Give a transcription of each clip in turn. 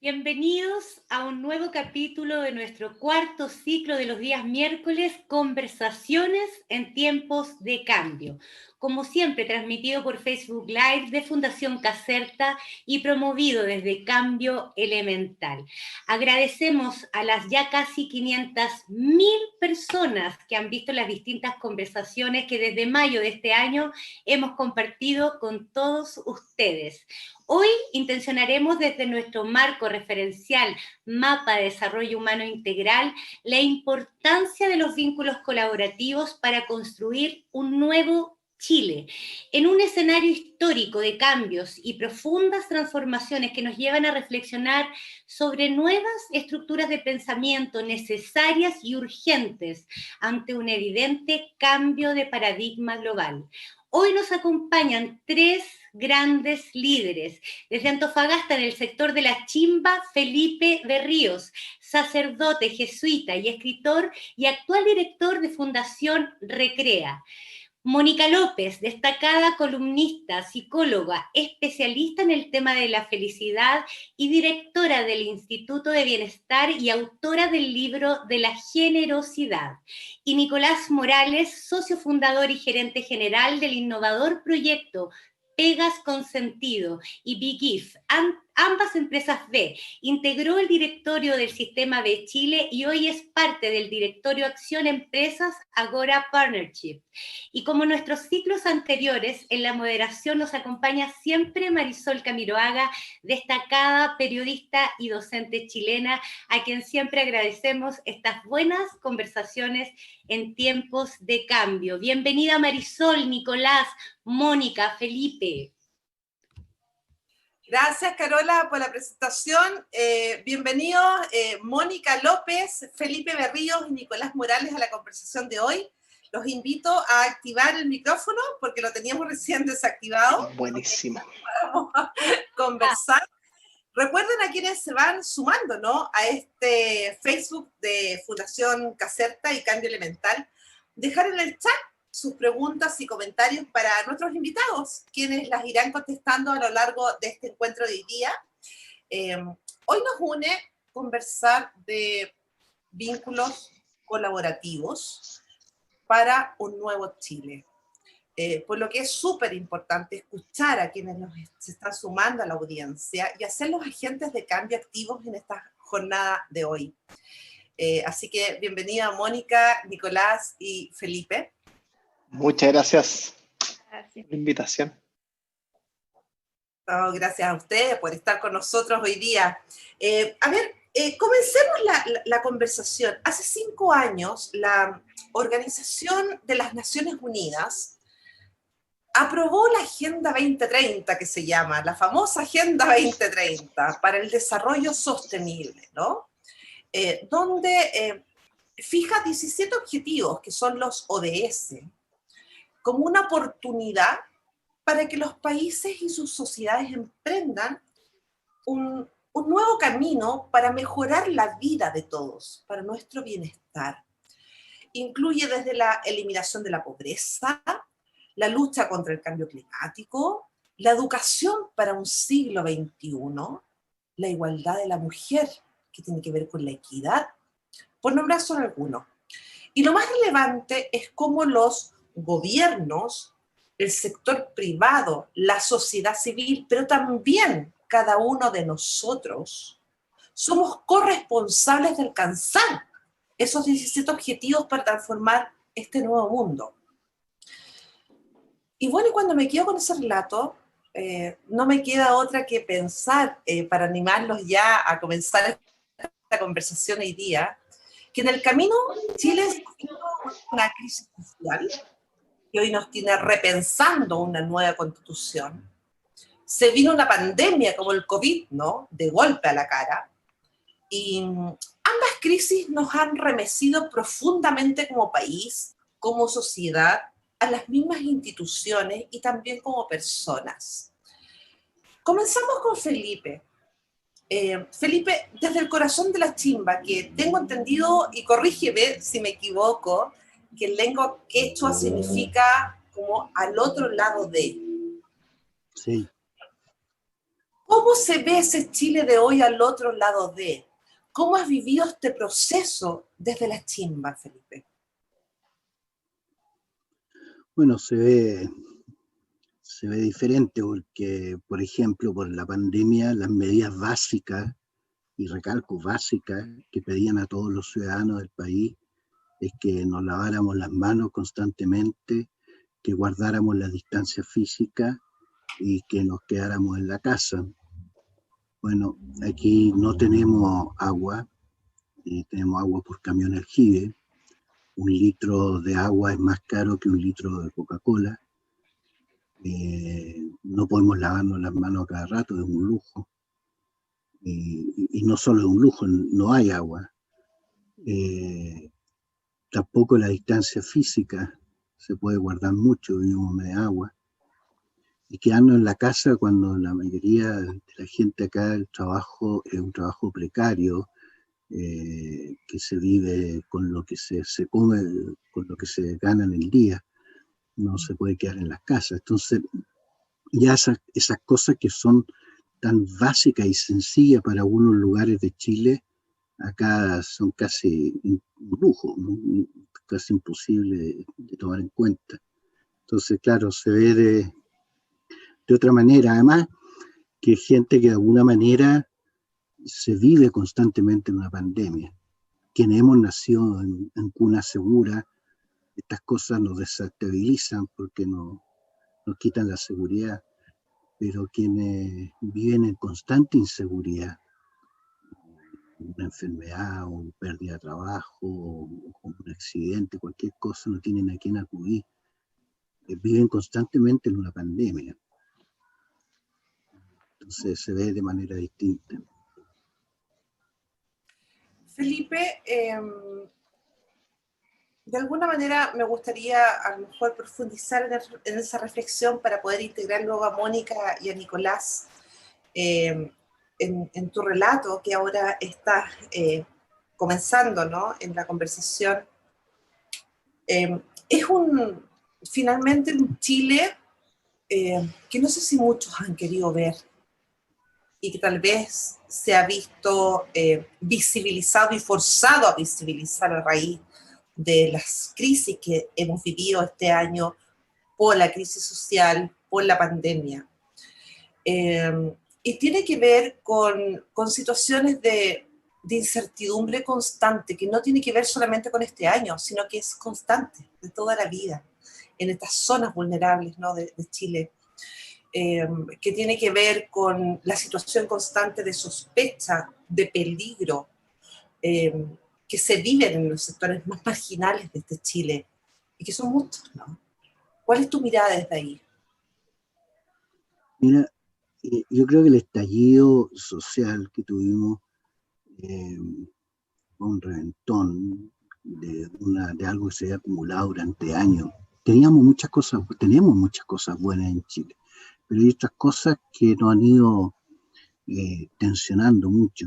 Bienvenidos a un nuevo capítulo de nuestro cuarto ciclo de los días miércoles, Conversaciones en tiempos de cambio. Como siempre, transmitido por Facebook Live de Fundación Caserta y promovido desde Cambio Elemental. Agradecemos a las ya casi 500.000 personas que han visto las distintas conversaciones que desde mayo de este año hemos compartido con todos ustedes. Hoy intencionaremos desde nuestro marco referencial Mapa de Desarrollo Humano Integral la importancia de los vínculos colaborativos para construir un nuevo Chile, en un escenario histórico de cambios y profundas transformaciones que nos llevan a reflexionar sobre nuevas estructuras de pensamiento necesarias y urgentes ante un evidente cambio de paradigma global. Hoy nos acompañan tres grandes líderes. Desde Antofagasta, en el sector de la Chimba, Felipe Berríos, sacerdote jesuita y escritor y actual director de Fundación Recrea. Mónica López, destacada columnista, psicóloga, especialista en el tema de la felicidad y directora del Instituto de Bienestar y autora del libro de la generosidad. Y Nicolás Morales, socio fundador y gerente general del innovador proyecto Pegas con Sentido y Big If, ambas empresas B. Integró el directorio del Sistema B Chile y hoy es parte del directorio Acción Empresas Agora Partnership. Y como nuestros ciclos anteriores, en la moderación nos acompaña siempre Marisol Camiroaga, destacada periodista y docente chilena, a quien siempre agradecemos estas buenas conversaciones en tiempos de cambio. Bienvenida Marisol, Nicolás, Mónica, Felipe. Gracias, Carola, por la presentación. Bienvenidos Mónica López, Felipe Berríos y Nicolás Morales a la conversación de hoy. Los invito a activar el micrófono porque lo teníamos recién desactivado. Buenísimo. Vamos a conversar. Recuerden a quienes se van sumando, ¿no?, a este Facebook de Fundación Caserta y Cambio Elemental, dejar en el chat sus preguntas y comentarios para nuestros invitados, quienes las irán contestando a lo largo de este encuentro de hoy día. Hoy nos une conversar de vínculos colaborativos para un nuevo Chile. Por lo que es súper importante escuchar a quienes se están sumando a la audiencia y hacer los agentes de cambio activos en esta jornada de hoy. Así que bienvenida Mónica, Nicolás y Felipe. Muchas gracias por la invitación. Oh, gracias a ustedes por estar con nosotros hoy día. Comencemos la conversación. Hace 5 años, la Organización de las Naciones Unidas aprobó la Agenda 2030, que se llama, la famosa Agenda 2030 para el Desarrollo Sostenible, ¿no? Donde fija 17 objetivos, que son los ODS, como una oportunidad para que los países y sus sociedades emprendan un nuevo camino para mejorar la vida de todos, para nuestro bienestar. Incluye desde la eliminación de la pobreza, la lucha contra el cambio climático, la educación para un siglo XXI, la igualdad de la mujer, que tiene que ver con la equidad, por nombrar solo algunos. Y lo más relevante es cómo los gobiernos, el sector privado, la sociedad civil, pero también cada uno de nosotros, somos corresponsables de alcanzar esos 17 objetivos para transformar este nuevo mundo. Y bueno, y cuando me quedo con ese relato, no me queda otra que pensar, para animarlos ya a comenzar esta conversación hoy día, que en el camino Chile ha sufrido una crisis social que hoy nos tiene repensando una nueva constitución. Se vino una pandemia como el COVID, ¿no?, de golpe a la cara, y ambas crisis nos han remecido profundamente como país, como sociedad, a las mismas instituciones y también como personas. Comenzamos con Felipe. Felipe, desde el corazón de la Chimba, que tengo entendido, y corrígeme si me equivoco, que en lengua quechua significa como al otro lado de. Sí. ¿Cómo se ve ese Chile de hoy al otro lado de? ¿Cómo has vivido este proceso desde la chimba, Felipe? Bueno, se ve diferente porque, por ejemplo, por la pandemia, las medidas básicas, y recalco básicas, que pedían a todos los ciudadanos del país es que nos laváramos las manos constantemente, que guardáramos la distancia física y que nos quedáramos en la casa. Bueno, aquí no tenemos agua, tenemos agua por camión aljibe. 1 litro de agua es más caro que 1 litro de Coca-Cola. No podemos lavarnos las manos a cada rato, es un lujo. Y no solo es un lujo, no hay agua. Tampoco la distancia física se puede guardar mucho, vivimos de agua. Y quedarnos en la casa cuando la mayoría de la gente acá, el trabajo es un trabajo precario, que se vive con lo que se come, con lo que se gana en el día. No se puede quedar en las casas. Entonces, ya esas cosas que son tan básicas y sencillas para algunos lugares de Chile, acá son casi un lujo, ¿no? Casi imposible de tomar en cuenta. Entonces, claro, se ve de otra manera. Además, que hay gente que de alguna manera se vive constantemente en una pandemia. Quienes hemos nacido en cuna segura, estas cosas nos desestabilizan porque nos quitan la seguridad, pero quienes viven en constante inseguridad, una enfermedad o pérdida de trabajo o un accidente, cualquier cosa, no tienen a quién acudir, viven constantemente en una pandemia. Entonces se ve de manera distinta. Felipe, de alguna manera me gustaría a lo mejor profundizar en esa reflexión para poder integrar luego a Mónica y a Nicolás en tu relato que ahora estás comenzando, ¿no? En la conversación. Es finalmente un Chile que no sé si muchos han querido ver y que tal vez se ha visto visibilizado y forzado a visibilizar a raíz de las crisis que hemos vivido este año por la crisis social, por la pandemia. Y tiene que ver con situaciones de incertidumbre constante, que no tiene que ver solamente con este año, sino que es constante, de toda la vida, en estas zonas vulnerables, ¿no? de Chile. Que tiene que ver con la situación constante de sospecha, de peligro, que se viven en los sectores más marginales de este Chile, y que son muchos, ¿no? ¿Cuál es tu mirada desde ahí? Mira, yo creo que el estallido social que tuvimos fue un reventón de algo que se había acumulado durante años. Tenemos muchas cosas buenas en Chile, pero hay otras cosas que nos han ido tensionando mucho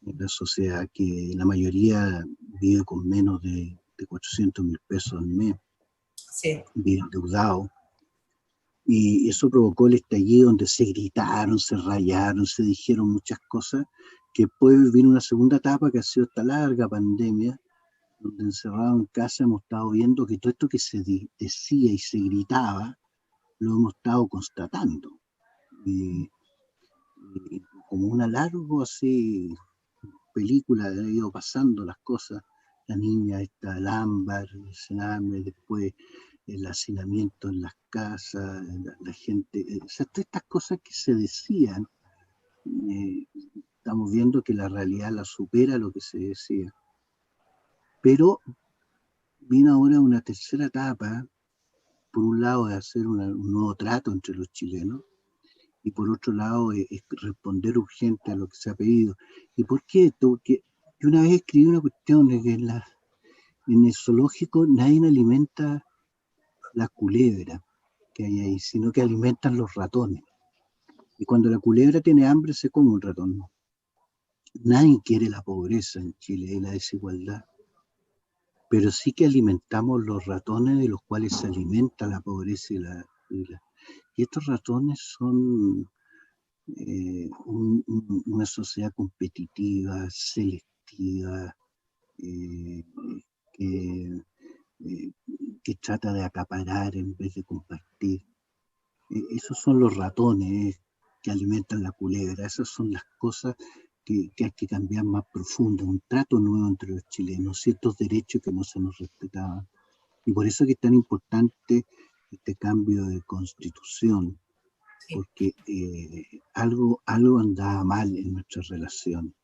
en la sociedad, que la mayoría vive con menos de 400.000 pesos al mes, Sí. vive endeudado. Y eso provocó el estallido donde se gritaron, se rayaron, se dijeron muchas cosas, que después vino una segunda etapa que ha sido esta larga pandemia, donde encerrado en casa hemos estado viendo que todo esto que se decía y se gritaba, lo hemos estado constatando. Y como una larga así película ha ido pasando las cosas, la niña está el ámbar, el cename, después el hacinamiento en las casas, la gente, o sea, todas estas cosas que se decían, estamos viendo que la realidad la supera lo que se decía. Pero viene ahora una tercera etapa, por un lado de hacer un nuevo trato entre los chilenos, y por otro lado es responder urgente a lo que se ha pedido. ¿Y por qué esto? Porque yo una vez escribí una cuestión de que en el zoológico nadie alimenta la culebra que hay ahí, sino que alimentan los ratones. Y cuando la culebra tiene hambre se come un ratón. Nadie quiere la pobreza en Chile y la desigualdad, pero sí que alimentamos los ratones de los cuales se alimenta la pobreza y estos ratones son una sociedad competitiva, selectiva, eh, que, que trata de acaparar en vez de compartir. Esos son los ratones que alimentan la culebra. Esas son las cosas que hay que cambiar más profundo. Un trato nuevo entre los chilenos, ciertos derechos que no se nos respetaban. Y por eso que es tan importante este cambio de constitución, porque algo andaba mal en nuestra relación.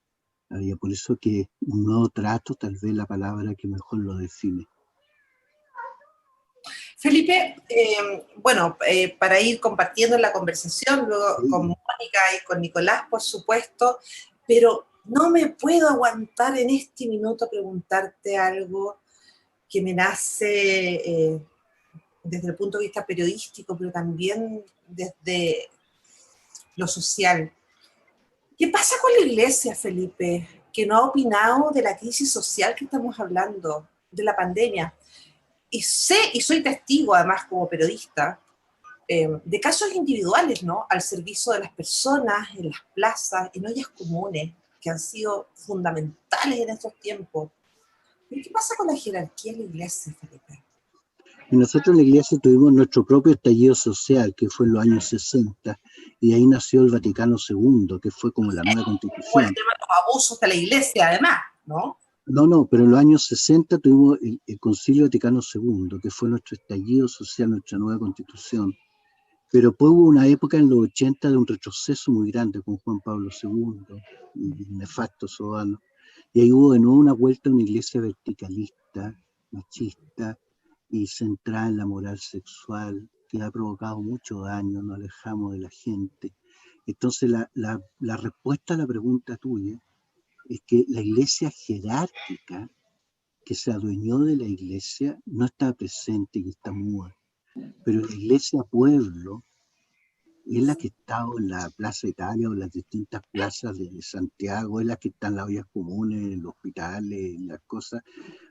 Por eso que un nuevo trato, tal vez la palabra que mejor lo define. Felipe, para ir compartiendo la conversación, luego con Mónica y con Nicolás, por supuesto, pero no me puedo aguantar en este minuto preguntarte algo que me nace desde el punto de vista periodístico, pero también desde lo social. ¿Qué pasa con la iglesia, Felipe, que no ha opinado de la crisis social que estamos hablando, de la pandemia? Y sé, y soy testigo además como periodista, de casos individuales, ¿no? Al servicio de las personas, en las plazas, en ollas comunes, que han sido fundamentales en estos tiempos. ¿Pero qué pasa con la jerarquía en la iglesia, Felipe? Y nosotros en la iglesia tuvimos nuestro propio estallido social, que fue en los años 60, y ahí nació el Vaticano II, que fue como la nueva constitución. O el tema de los abusos de la iglesia, además, ¿no? No, pero en los años 60 tuvimos el Concilio Vaticano II, que fue nuestro estallido social, nuestra nueva constitución. Pero después hubo una época en los 80 de un retroceso muy grande con Juan Pablo II y el nefasto Sodano. Y ahí hubo de nuevo una vuelta a una iglesia verticalista, machista y centrada en la moral sexual, que ha provocado mucho daño, nos alejamos de la gente. Entonces la respuesta a la pregunta tuya es que la iglesia jerárquica, que se adueñó de la iglesia, no está presente y está muda. Pero la iglesia pueblo es la que está en la Plaza Italia o en las distintas plazas de Santiago, es la que está en las ollas comunes, en los hospitales, en las cosas.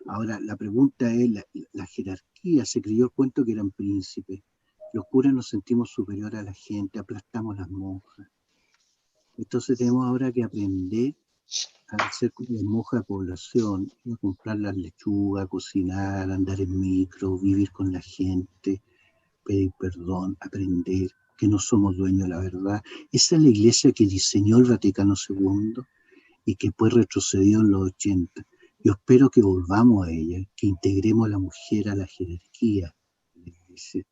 Ahora, la pregunta es, la jerarquía, se creyó el cuento que eran príncipes. Los curas nos sentimos superiores a la gente, aplastamos las monjas. Entonces tenemos ahora que aprender a ser como las monjas de población, a comprar las lechugas, cocinar, andar en micro, vivir con la gente, pedir perdón, aprender que no somos dueños de la verdad. Esa es la iglesia que diseñó el Vaticano II y que después retrocedió en los 80. Yo espero que volvamos a ella, que integremos a la mujer a la jerarquía de la iglesia,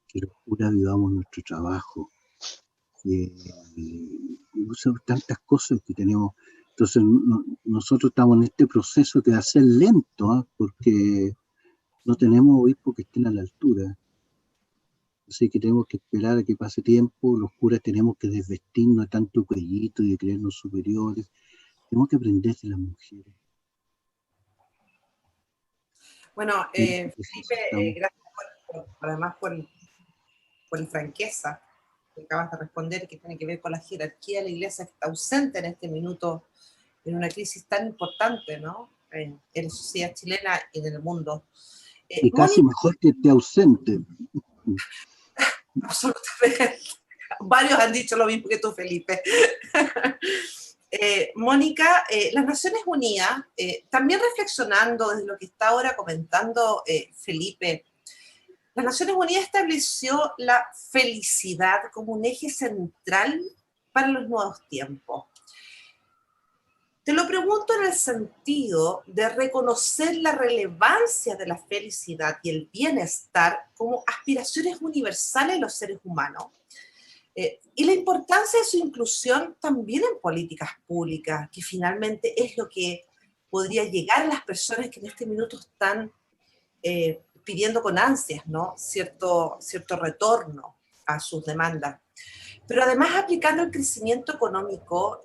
que los curas vivamos nuestro trabajo, que son tantas cosas que tenemos. Entonces nosotros estamos en este proceso que va a ser lento, porque no tenemos obispos que estén a la altura. Así que tenemos que esperar a que pase tiempo. Los curas tenemos que desvestirnos de tanto cuellito y de creernos superiores. Tenemos que aprender de las mujeres. Bueno, Felipe, gracias además por la franqueza que acabas de responder, que tiene que ver con la jerarquía de la iglesia, que está ausente en este minuto, en una crisis tan importante, ¿no? En la sociedad chilena y en el mundo. Y casi mejor que esté ausente. Absolutamente. Varios han dicho lo mismo que tú, Felipe. Mónica, las Naciones Unidas, también reflexionando desde lo que está ahora comentando Felipe, las Naciones Unidas estableció la felicidad como un eje central para los nuevos tiempos. Te lo pregunto en el sentido de reconocer la relevancia de la felicidad y el bienestar como aspiraciones universales de los seres humanos, y la importancia de su inclusión también en políticas públicas, que finalmente es lo que podría llegar a las personas que en este minuto están pidiendo con ansias, ¿no? cierto retorno a sus demandas. Pero además aplicando el crecimiento económico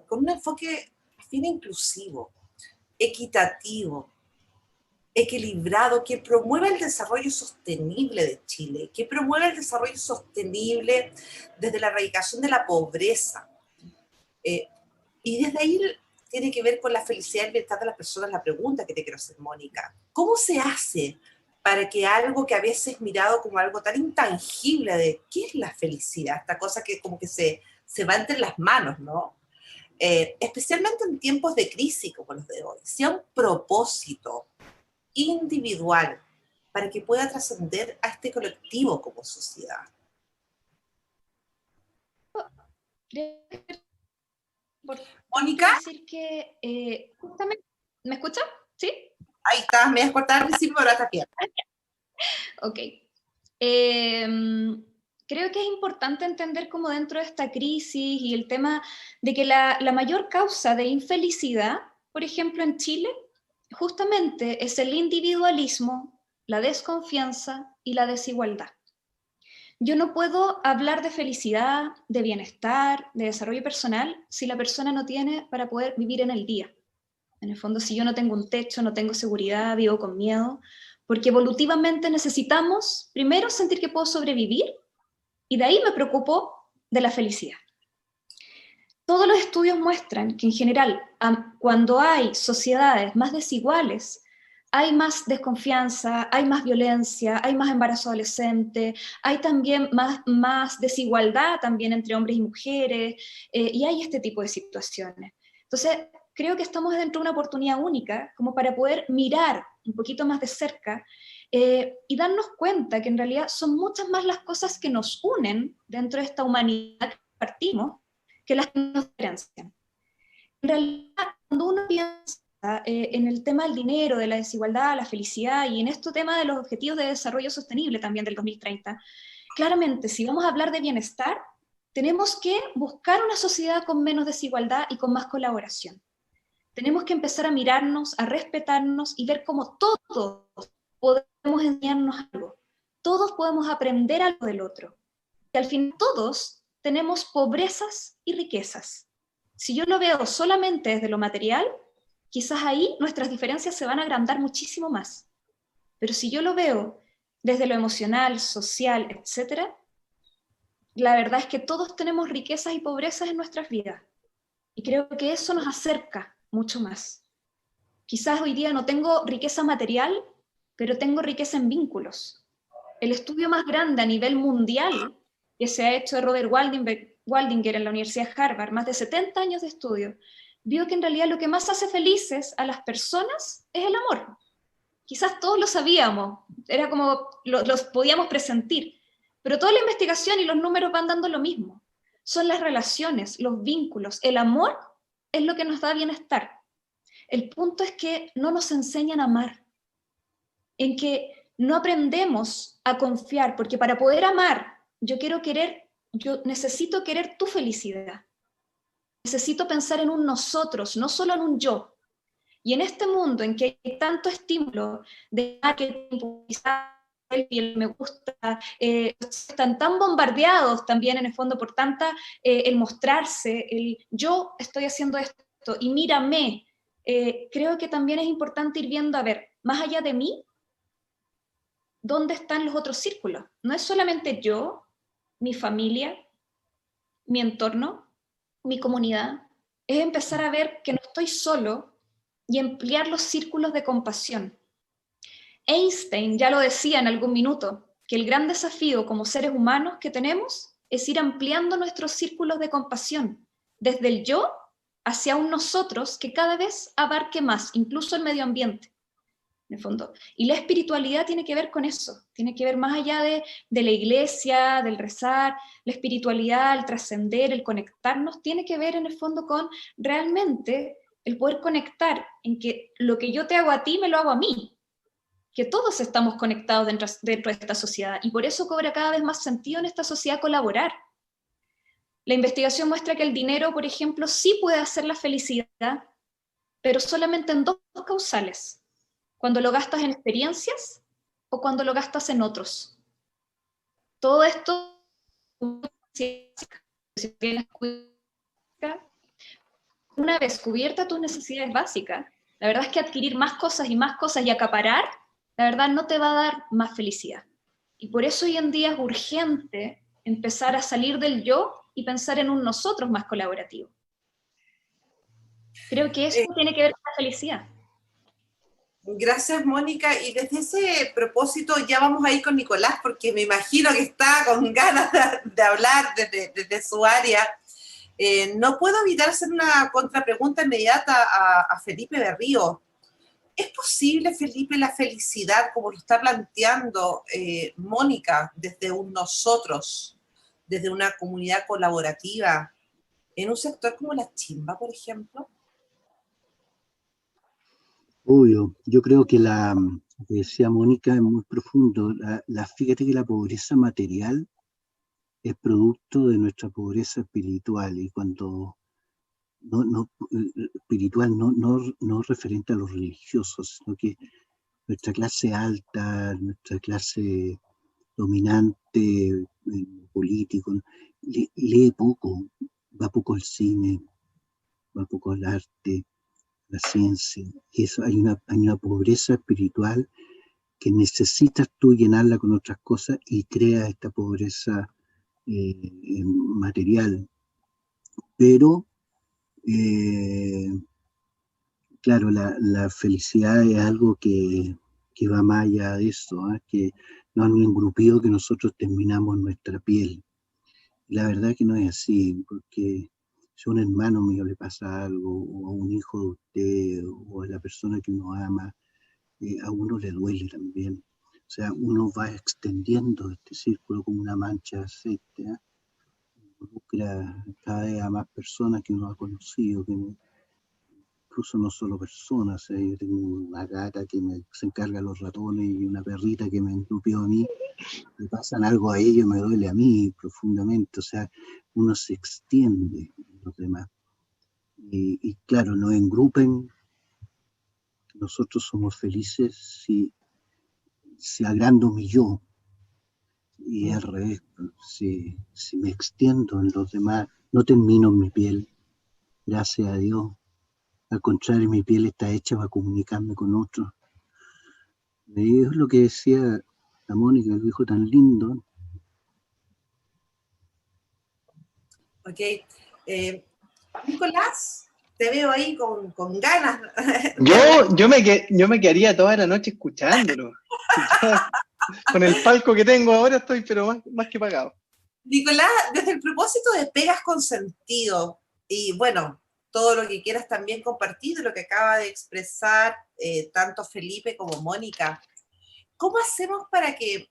con un enfoque fin inclusivo, equitativo, equilibrado, que promueva el desarrollo sostenible de Chile, que promueva el desarrollo sostenible desde la erradicación de la pobreza. Y desde ahí tiene que ver con la felicidad y el bienestar de las personas la pregunta que te quiero hacer, Mónica. ¿Cómo se hace para que algo que a veces es mirado como algo tan intangible de qué es la felicidad, esta cosa que como que se se va entre las manos, ¿no? Especialmente en tiempos de crisis como los de hoy, sea un propósito individual para que pueda trascender a este colectivo como sociedad. Mónica, decir que justamente, ¿me escucha? ¿Sí? ahí está, me vas a cortar al principio, pero ahora está bien. Ok. Creo que es importante entender cómo dentro de esta crisis y el tema de que la mayor causa de infelicidad, por ejemplo en Chile, justamente es el individualismo, la desconfianza y la desigualdad. Yo no puedo hablar de felicidad, de bienestar, de desarrollo personal, si la persona no tiene para poder vivir en el día. En el fondo, si yo no tengo un techo, no tengo seguridad, vivo con miedo, porque evolutivamente necesitamos primero sentir que puedo sobrevivir, y de ahí me preocupo de la felicidad. Todos los estudios muestran que en general, cuando hay sociedades más desiguales, hay más desconfianza, hay más violencia, hay más embarazo adolescente, hay también más desigualdad también entre hombres y mujeres, y hay este tipo de situaciones. Entonces, creo que estamos dentro de una oportunidad única como para poder mirar un poquito más de cerca y darnos cuenta que en realidad son muchas más las cosas que nos unen dentro de esta humanidad que partimos que las que nos diferencian. En realidad, cuando uno piensa en el tema del dinero, de la desigualdad, la felicidad y en este tema de los objetivos de desarrollo sostenible también del 2030, claramente si vamos a hablar de bienestar, tenemos que buscar una sociedad con menos desigualdad y con más colaboración. Tenemos que empezar a mirarnos, a respetarnos y ver cómo todos podemos enseñarnos algo. Todos podemos aprender algo del otro. Y al fin todos tenemos pobrezas y riquezas. Si yo lo veo solamente desde lo material, quizás ahí nuestras diferencias se van a agrandar muchísimo más. Pero si yo lo veo desde lo emocional, social, etc., la verdad es que todos tenemos riquezas y pobrezas en nuestras vidas. Y creo que eso nos acerca mucho más. Quizás hoy día no tengo riqueza material, pero tengo riqueza en vínculos. El estudio más grande a nivel mundial que se ha hecho de Robert Waldinger en la Universidad de Harvard, más de 70 años de estudio, vio que en realidad lo que más hace felices a las personas es el amor. Quizás todos lo sabíamos, era como los podíamos presentir, pero toda la investigación y los números van dando lo mismo. Son las relaciones, los vínculos, el amor es lo que nos da bienestar. El punto es que no nos enseñan a amar, en que no aprendemos a confiar, porque para poder amar, yo necesito querer tu felicidad. Necesito pensar en un nosotros, no solo en un yo. Y en este mundo en que hay tanto estímulo de marketing, publicidad, el me gusta, están tan bombardeados también en el fondo por el mostrarse, el yo estoy haciendo esto y mírame. Creo que también es importante ir viendo, a ver, más allá de mí, ¿dónde están los otros círculos? No es solamente yo, mi familia, mi entorno, mi comunidad, es empezar a ver que no estoy solo y ampliar los círculos de compasión. Einstein ya lo decía en algún minuto, que el gran desafío como seres humanos que tenemos es ir ampliando nuestros círculos de compasión, desde el yo hacia un nosotros que cada vez abarque más, incluso el medio ambiente, en el fondo. Y la espiritualidad tiene que ver con eso, tiene que ver más allá de la iglesia, del rezar, la espiritualidad, el trascender, el conectarnos, tiene que ver en el fondo con realmente el poder conectar en que lo que yo te hago a ti me lo hago a mí, que todos estamos conectados dentro de esta sociedad, y por eso cobra cada vez más sentido en esta sociedad colaborar. La investigación muestra que el dinero, por ejemplo, sí puede hacer la felicidad, pero solamente en dos causales: cuando lo gastas en experiencias o cuando lo gastas en otros. Todo esto, una vez cubiertas tus necesidades básicas, la verdad es que adquirir más cosas y acaparar, la verdad no te va a dar más felicidad. Y por eso hoy en día es urgente empezar a salir del yo y pensar en un nosotros más colaborativo. Creo que eso tiene que ver con la felicidad. Gracias, Mónica. Y desde ese propósito ya vamos a ir con Nicolás, porque me imagino que está con ganas de hablar desde su área. No puedo evitar hacer una contrapregunta inmediata a Felipe Berrío. ¿Es posible, Felipe, la felicidad, como lo está planteando Mónica, desde un nosotros, desde una comunidad colaborativa, en un sector como la chimba, por ejemplo? Obvio, yo creo que lo que decía Mónica es muy profundo. Fíjate que la pobreza material es producto de nuestra pobreza espiritual, y cuando espiritual no referente a los religiosos, sino que nuestra clase alta, nuestra clase dominante, político, lee poco, va poco al cine, va poco al arte, la ciencia. Y eso, hay una pobreza espiritual que necesitas tú llenarla con otras cosas, y crea esta pobreza material. Pero claro, la felicidad es algo que va más allá de eso, ¿eh? Que no hay un engrupido que nosotros terminamos en nuestra piel. Y la verdad que no es así, porque si a un hermano mío le pasa algo, o a un hijo de usted, o a la persona que uno ama, a uno le duele también. O sea, uno va extendiendo este círculo como una mancha de aceite, ¿eh? Involucra cada vez a más personas que uno ha conocido, incluso no solo personas. Yo tengo una gata que se encarga de los ratones, y una perrita que me engrupió a mí. Le pasan algo a ellos, me duele a mí profundamente. O sea, uno se extiende en los demás. Y claro, nos engrupen. Nosotros somos felices si agrando mi yo. Y al revés, si me extiendo en los demás, no termino en mi piel, gracias a Dios. Al contrario, mi piel está hecha para comunicarme con otros. Y es lo que decía la Mónica, el dijo tan lindo. Ok. Nicolás, te veo ahí con ganas. Yo me quedaría toda la noche escuchándolo. Con el palco que tengo ahora estoy, pero más que pagado. Nicolás, desde el propósito de Pegas con Sentido, y bueno, todo lo que quieras también compartir de lo que acaba de expresar tanto Felipe como Mónica, ¿cómo hacemos para que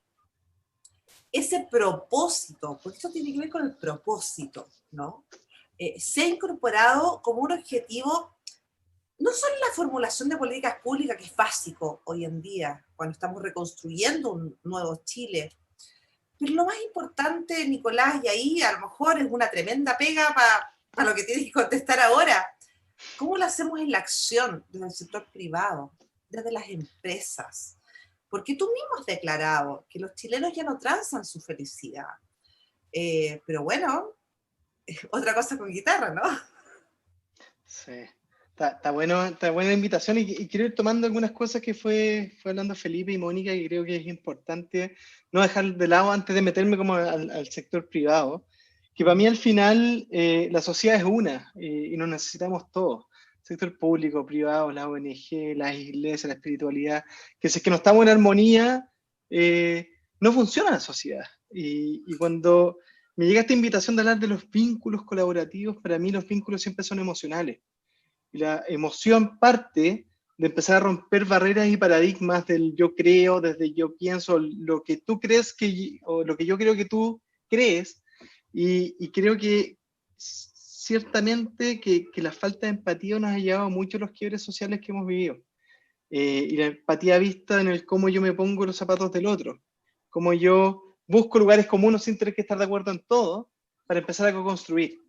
ese propósito, porque esto tiene que ver con el propósito, ¿no? Sea incorporado como un objetivo, no solo en la formulación de políticas públicas, que es básico hoy en día, cuando estamos reconstruyendo un nuevo Chile, pero lo más importante, Nicolás, y ahí a lo mejor es una tremenda pega para lo que tienes que contestar ahora, ¿cómo lo hacemos en la acción desde el sector privado, desde las empresas? Porque tú mismo has declarado que los chilenos ya no transan su felicidad. Pero bueno, otra cosa con guitarra, ¿no? Sí. Está buena la invitación, y quiero ir tomando algunas cosas que fue hablando Felipe y Mónica, y creo que es importante no dejar de lado antes de meterme como al sector privado, que para mí al final la sociedad es una, y nos necesitamos todos, sector público, privado, la ONG, las iglesias, la espiritualidad, que si es que no estamos en armonía, no funciona la sociedad. Y cuando me llega esta invitación de hablar de los vínculos colaborativos, para mí los vínculos siempre son emocionales. Y la emoción parte de empezar a romper barreras y paradigmas del yo creo, desde yo pienso, lo que tú crees o lo que yo creo que tú crees. Y creo que ciertamente que la falta de empatía nos ha llevado a muchos los quiebres sociales que hemos vivido. Y la empatía vista en el cómo yo me pongo los zapatos del otro, cómo yo busco lugares comunes sin tener que estar de acuerdo en todo, para empezar a co-construir.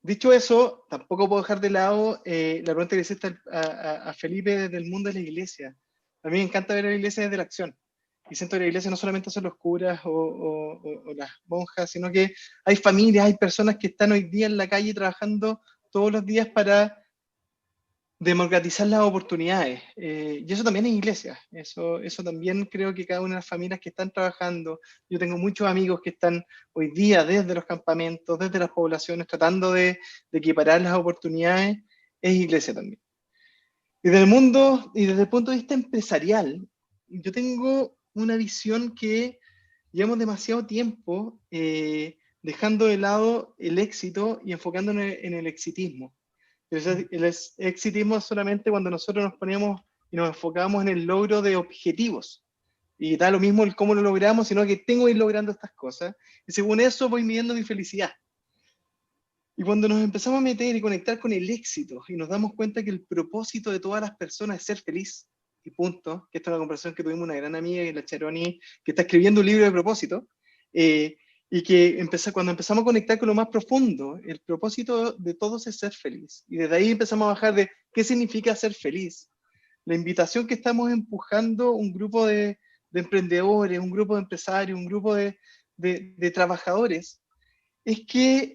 Dicho eso, tampoco puedo dejar de lado la pregunta que hiciste a Felipe desde el mundo de la iglesia. A mí me encanta ver a la iglesia desde la acción. Y siento que la iglesia no solamente son los curas o las monjas, sino que hay familias, hay personas que están hoy día en la calle trabajando todos los días para democratizar las oportunidades. Y eso también es iglesia. Eso también creo que cada una de las familias que están trabajando, yo tengo muchos amigos que están hoy día desde los campamentos, desde las poblaciones, tratando de equiparar las oportunidades, es iglesia también. Y desde el mundo, y desde el punto de vista empresarial, yo tengo una visión que llevamos demasiado tiempo de dejando de lado el éxito y enfocándonos en el exitismo. El exitismo es solamente cuando nosotros nos ponemos y nos enfocamos en el logro de objetivos. Y da lo mismo el cómo lo logramos, sino que tengo que ir logrando estas cosas. Y según eso voy midiendo mi felicidad. Y cuando nos empezamos a meter y conectar con el éxito y nos damos cuenta que el propósito de todas las personas es ser feliz, y punto, que esta es una conversación que tuvimos una gran amiga, la Charoni, que está escribiendo un libro de propósito, y que cuando empezamos a conectar con lo más profundo, el propósito de todos es ser feliz. Y desde ahí empezamos a bajar de qué significa ser feliz. La invitación que estamos empujando un grupo de emprendedores, un grupo de empresarios, un grupo de trabajadores, es que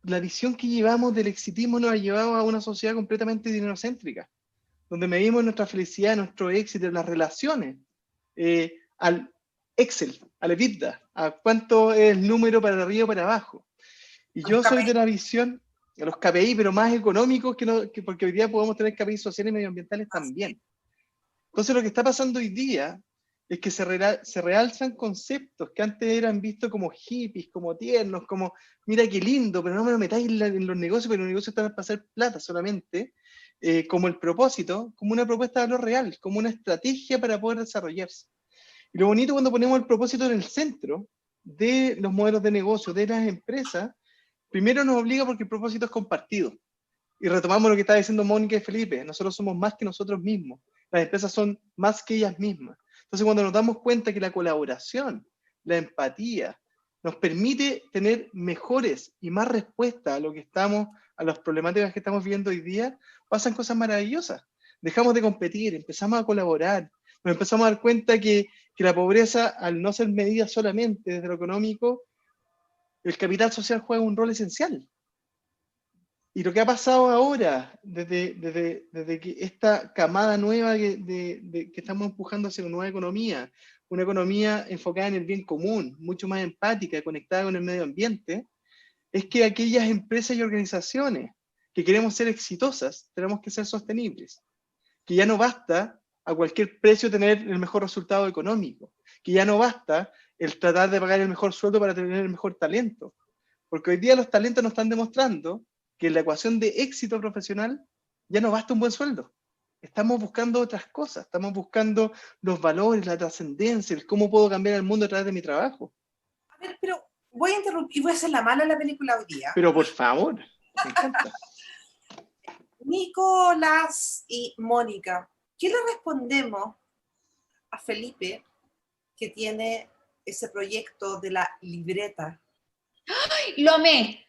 la visión que llevamos del exitismo nos ha llevado a una sociedad completamente dinocéntrica, donde medimos nuestra felicidad, nuestro éxito, las relaciones, al Excel, a la EBITDA, a cuánto es el número para arriba o para abajo. Y yo soy de la visión, a los KPI, pero más económicos, porque hoy día podemos tener KPI sociales y medioambientales también. Entonces lo que está pasando hoy día es que se realzan conceptos que antes eran vistos como hippies, como tiernos, como, mira qué lindo, pero no me lo metáis en los negocios, porque los negocios están para hacer plata solamente, como el propósito, como una propuesta de valor real, como una estrategia para poder desarrollarse. Y lo bonito cuando ponemos el propósito en el centro de los modelos de negocio, de las empresas, primero nos obliga porque el propósito es compartido. Y retomamos lo que estaba diciendo Mónica y Felipe, nosotros somos más que nosotros mismos, las empresas son más que ellas mismas. Entonces cuando nos damos cuenta que la colaboración, la empatía, nos permite tener mejores y más respuestas a las problemáticas que estamos viendo hoy día, pasan cosas maravillosas. Dejamos de competir, empezamos a colaborar, nos empezamos a dar cuenta que la pobreza, al no ser medida solamente desde lo económico, el capital social juega un rol esencial. Y lo que ha pasado ahora, desde que esta camada nueva que estamos empujando hacia una nueva economía, una economía enfocada en el bien común, mucho más empática, conectada con el medio ambiente, es que aquellas empresas y organizaciones que queremos ser exitosas, tenemos que ser sostenibles. Que ya no basta a cualquier precio tener el mejor resultado económico, que ya no basta el tratar de pagar el mejor sueldo para tener el mejor talento, porque hoy día los talentos nos están demostrando que en la ecuación de éxito profesional ya no basta un buen sueldo. Estamos buscando otras cosas, estamos buscando los valores, la trascendencia, el cómo puedo cambiar el mundo a través de mi trabajo. A ver, pero voy a interrumpir, voy a hacer la mala en la película hoy día. Pero por favor, me encanta. Nicolás y Mónica, ¿qué le respondemos a Felipe que tiene ese proyecto de la libreta? ¡Ay, lo amé!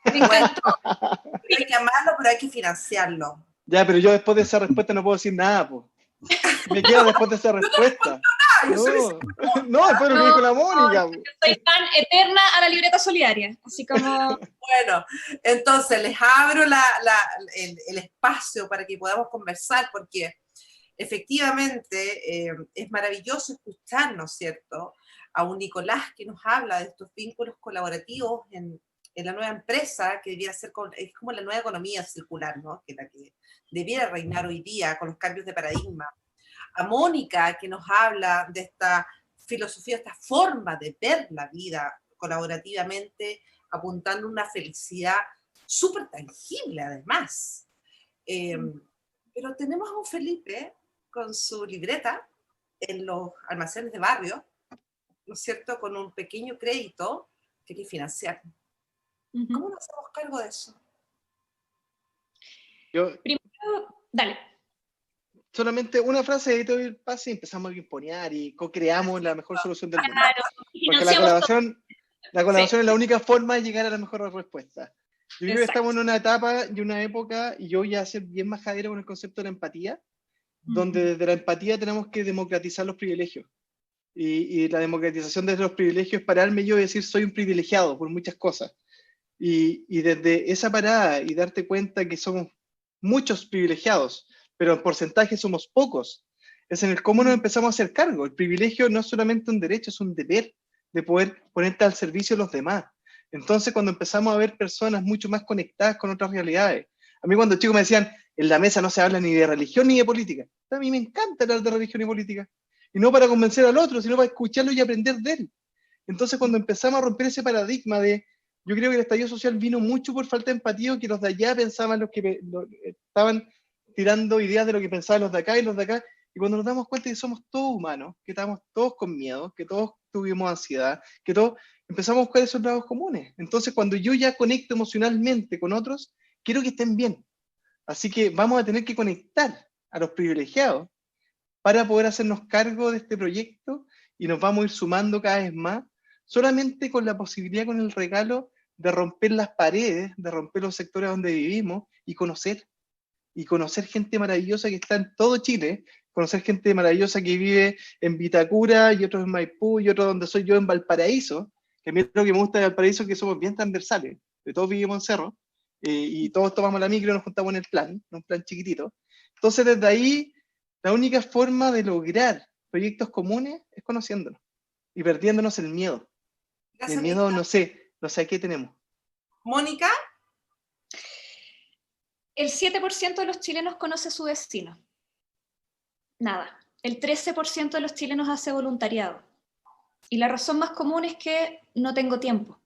Me encantó. Hay que amarlo, pero hay que financiarlo. Ya, pero yo después de esa respuesta no puedo decir nada, po. Me queda después de esa respuesta. No, después de lo que dijo la Mónica. Yo soy fan eterna a la libreta solidaria, así como... Bueno, entonces les abro el espacio para que podamos conversar, porque efectivamente es maravilloso escucharnos, ¿cierto? A un Nicolás que nos habla de estos vínculos colaborativos en la nueva empresa, que debiera ser es como la nueva economía circular, ¿no? Que la que debiera reinar hoy día con los cambios de paradigma. A Mónica, que nos habla de esta filosofía, esta forma de ver la vida colaborativamente, apuntando a una felicidad súper tangible, además. Pero tenemos a un Felipe con su libreta en los almacenes de barrio, ¿no es cierto?, con un pequeño crédito que hay que financiar. ¿Cómo nos hacemos cargo de eso? Primero, dale. Solamente una frase de todo el pase y empezamos a imponer y co-creamos la mejor solución del mundo. Claro, porque la colaboración es la única forma de llegar a la mejor respuesta. Yo creo que estamos en una etapa y una época, y yo voy a ser bien majadero con el concepto de la empatía, donde desde la empatía tenemos que democratizar los privilegios. Y la democratización de los privilegios es pararme yo y decir soy un privilegiado por muchas cosas. Y desde esa parada y darte cuenta que somos muchos privilegiados, pero en porcentaje somos pocos, es en el cómo nos empezamos a hacer cargo. El privilegio no es solamente un derecho, es un deber de poder ponerte al servicio de los demás. Entonces cuando empezamos a ver personas mucho más conectadas con otras realidades, a mí cuando chicos me decían, en la mesa no se habla ni de religión ni de política, a mí me encanta hablar de religión y política, y no para convencer al otro, sino para escucharlo y aprender de él. Entonces, cuando empezamos a romper ese paradigma de, yo creo que el estallido social vino mucho por falta de empatía, que los de allá pensaban estaban tirando ideas de lo que pensaban los de acá y los de acá, y cuando nos damos cuenta que somos todos humanos, que estamos todos con miedo, que todos tuvimos ansiedad, que todos empezamos a buscar esos lados comunes. Entonces, cuando yo ya conecto emocionalmente con otros, quiero que estén bien. Así que vamos a tener que conectar a los privilegiados para poder hacernos cargo de este proyecto, y nos vamos a ir sumando cada vez más, solamente con la posibilidad, con el regalo de romper las paredes, de romper los sectores donde vivimos y conocer gente maravillosa que está en todo Chile, conocer gente maravillosa que vive en Vitacura y otros en Maipú y otros donde soy yo en Valparaíso, que a mí lo que me gusta de Valparaíso es que somos bien transversales, de todos vivimos en cerro, y todos tomamos la micro y nos juntamos en el en un plan chiquitito. Entonces desde ahí, la única forma de lograr proyectos comunes es conociéndonos y perdiéndonos el miedo. Gracias, El miedo, Nico. no sé a qué tenemos. Mónica. El 7% de los chilenos conoce a su vecino. Nada. El 13% de los chilenos hace voluntariado. Y la razón más común es que no tengo tiempo.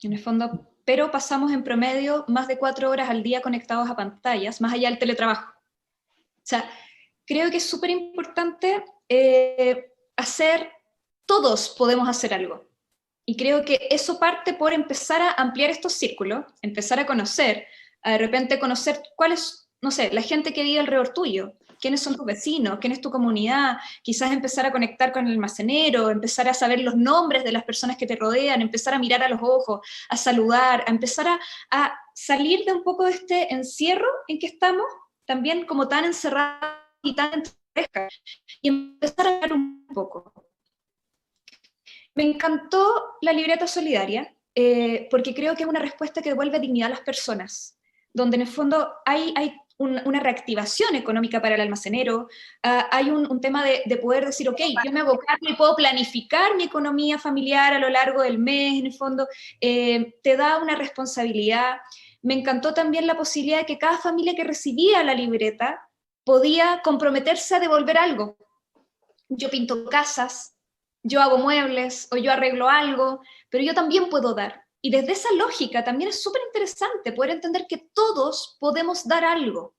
En el fondo, pero pasamos en promedio más de 4 horas al día conectados a pantallas, más allá del teletrabajo. O sea, creo que es súper importante todos podemos hacer algo. Y creo que eso parte por empezar a ampliar estos círculos, empezar a conocer, de repente conocer cuál es, no sé, la gente que vive alrededor tuyo, quiénes son tus vecinos, quién es tu comunidad, quizás empezar a conectar con el almacenero, empezar a saber los nombres de las personas que te rodean, empezar a mirar a los ojos, a saludar, a empezar a salir de un poco de este encierro en que estamos, también como tan encerrados y tan frescas, y empezar a ver un poco. Me encantó la libreta solidaria, porque creo que es una respuesta que devuelve dignidad a las personas, donde en el fondo hay una reactivación económica para el almacenero, hay un tema de poder decir, ok, yo me hago cargo y puedo planificar mi economía familiar a lo largo del mes, en el fondo, te da una responsabilidad. Me encantó también la posibilidad de que cada familia que recibía la libreta podía comprometerse a devolver algo. Yo pinto casas, yo hago muebles o yo arreglo algo, pero yo también puedo dar. Y desde esa lógica también es súper interesante poder entender que todos podemos dar algo.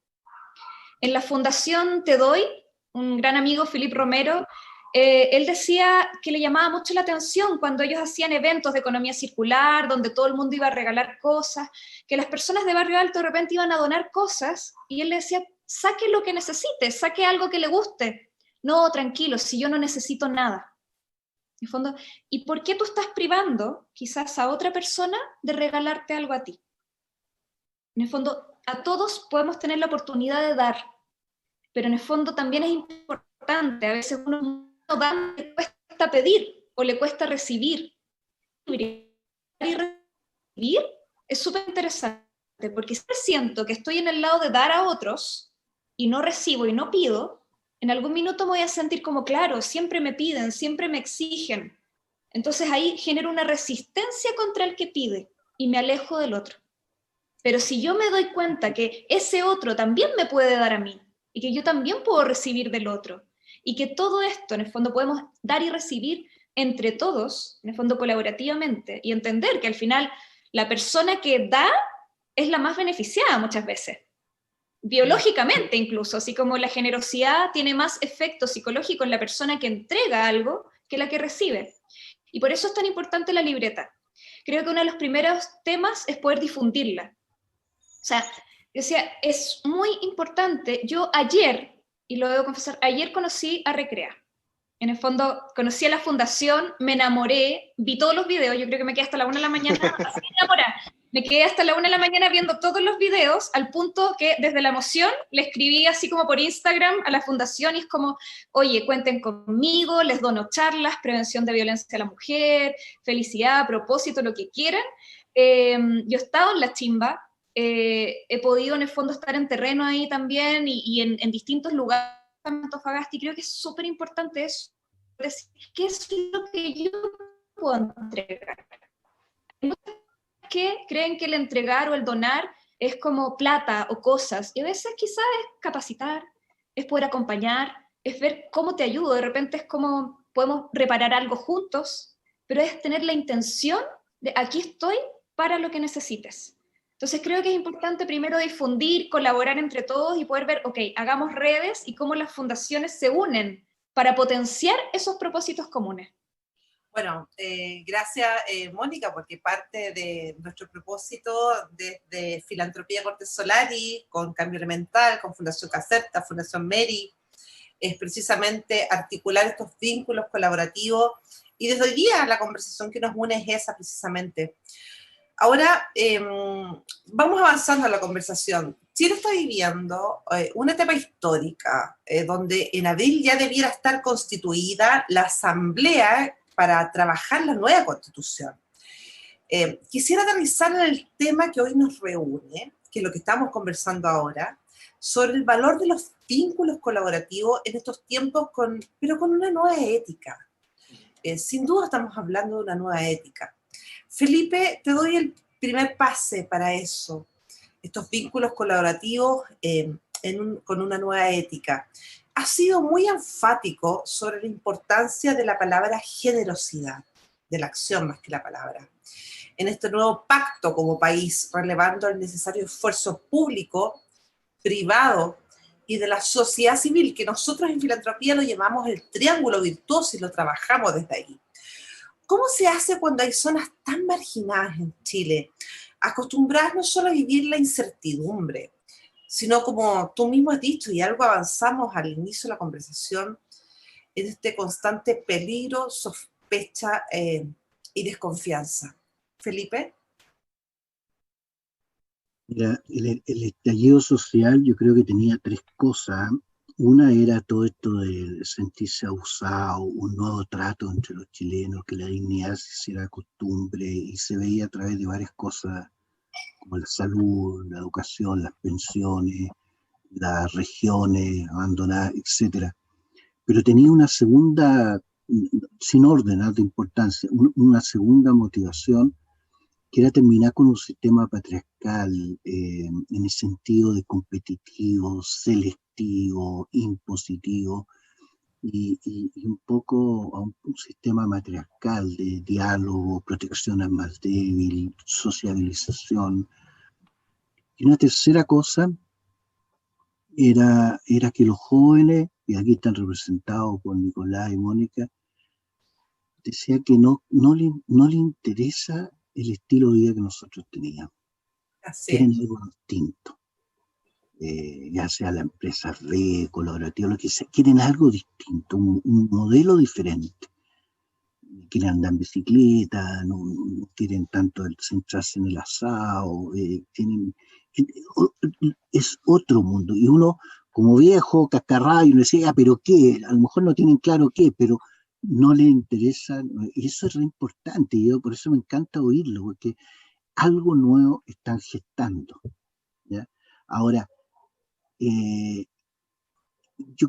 En la Fundación Te Doy, un gran amigo, Felipe Romero, él decía que le llamaba mucho la atención cuando ellos hacían eventos de economía circular, donde todo el mundo iba a regalar cosas, que las personas de Barrio Alto de repente iban a donar cosas, y él le decía, saque lo que necesite, saque algo que le guste. No, tranquilo, si yo no necesito nada. En el fondo, ¿y por qué tú estás privando quizás a otra persona de regalarte algo a ti? En el fondo, a todos podemos tener la oportunidad de dar, pero en el fondo también es importante, a veces uno no da, le cuesta pedir o le cuesta recibir. Y recibir es súper interesante, porque si siento que estoy en el lado de dar a otros y no recibo y no pido, en algún minuto me voy a sentir como, claro, siempre me piden, siempre me exigen. Entonces ahí genero una resistencia contra el que pide y me alejo del otro. Pero si yo me doy cuenta que ese otro también me puede dar a mí y que yo también puedo recibir del otro y que todo esto, en el fondo, podemos dar y recibir entre todos, en el fondo colaborativamente, y entender que al final la persona que da es la más beneficiada muchas veces. Biológicamente incluso, así como la generosidad tiene más efecto psicológico en la persona que entrega algo que la que recibe. Y por eso es tan importante la libreta. Creo que uno de los primeros temas es poder difundirla. O sea, decía, es muy importante. Yo ayer, y lo debo confesar, ayer conocí a Recrea. En el fondo, conocí a la fundación, me enamoré, vi todos los videos, yo creo que me quedé hasta la 1 de la mañana así enamorada. Me quedé hasta la 1 de la mañana viendo todos los videos, al punto que desde la emoción le escribí así como por Instagram a la fundación, y es como, oye, cuenten conmigo, les dono charlas, prevención de violencia a la mujer, felicidad, propósito, lo que quieran. Yo he estado en la chimba, he podido en el fondo estar en terreno ahí también, y en distintos lugares de Antofagasta, y creo que es súper importante eso, decir, ¿qué es lo que yo puedo entregar? Que creen que el entregar o el donar es como plata o cosas, y a veces quizás es capacitar, es poder acompañar, es ver cómo te ayudo, de repente es como podemos reparar algo juntos, pero es tener la intención de aquí estoy para lo que necesites. Entonces creo que es importante primero difundir, colaborar entre todos y poder ver, ok, hagamos redes y cómo las fundaciones se unen para potenciar esos propósitos comunes. Bueno, gracias Mónica, porque parte de nuestro propósito desde Filantropía Cortes Solari, con Cambio Elemental, con Fundación Caserta, Fundación Meri, es precisamente articular estos vínculos colaborativos, y desde hoy día la conversación que nos une es esa precisamente. Ahora, vamos avanzando en la conversación. Chile está viviendo una etapa histórica, donde en abril ya debiera estar constituida la Asamblea para trabajar la nueva Constitución. Quisiera aterrizar en el tema que hoy nos reúne, que es lo que estamos conversando ahora, sobre el valor de los vínculos colaborativos en estos tiempos, pero con una nueva ética. Sin duda estamos hablando de una nueva ética. Felipe, te doy el primer pase para eso, estos vínculos colaborativos con una nueva ética. Has sido muy enfático sobre la importancia de la palabra generosidad, de la acción más que la palabra, en este nuevo pacto como país, relevando el necesario esfuerzo público, privado y de la sociedad civil, que nosotros en filantropía lo llamamos el triángulo virtuoso y lo trabajamos desde ahí. ¿Cómo se hace cuando hay zonas tan marginadas en Chile, acostumbradas no solo a vivir la incertidumbre, sino como tú mismo has dicho, y algo avanzamos al inicio de la conversación, en este constante peligro, sospecha y desconfianza? Felipe. Mira, el estallido social yo creo que tenía tres cosas. Una era todo esto de sentirse abusado, un nuevo trato entre los chilenos, que la dignidad se hiciera costumbre, y se veía a través de varias cosas como la salud, la educación, las pensiones, las regiones abandonadas, etc. Pero tenía una segunda, sin orden, de importancia, una segunda motivación, que era terminar con un sistema patriarcal en el sentido de competitivo, selectivo, impositivo, y un poco a un sistema matriarcal de diálogo, protección al más débil, sociabilización. Y una tercera cosa era que los jóvenes, y aquí están representados por Nicolás y Mónica, decía que no le interesa el estilo de vida que nosotros teníamos. Quieren algo distinto. Ya sea la empresa red, colaborativa, lo que sea, quieren algo distinto, un modelo diferente. Quieren andar en bicicleta, no quieren tanto centrarse en el asado, es otro mundo. Y uno, como viejo, cascarrabias, uno decía, pero qué, a lo mejor no tienen claro qué, pero no les interesa, y eso es re importante, y yo por eso me encanta oírlo, porque algo nuevo están gestando, ¿ya? Ahora, yo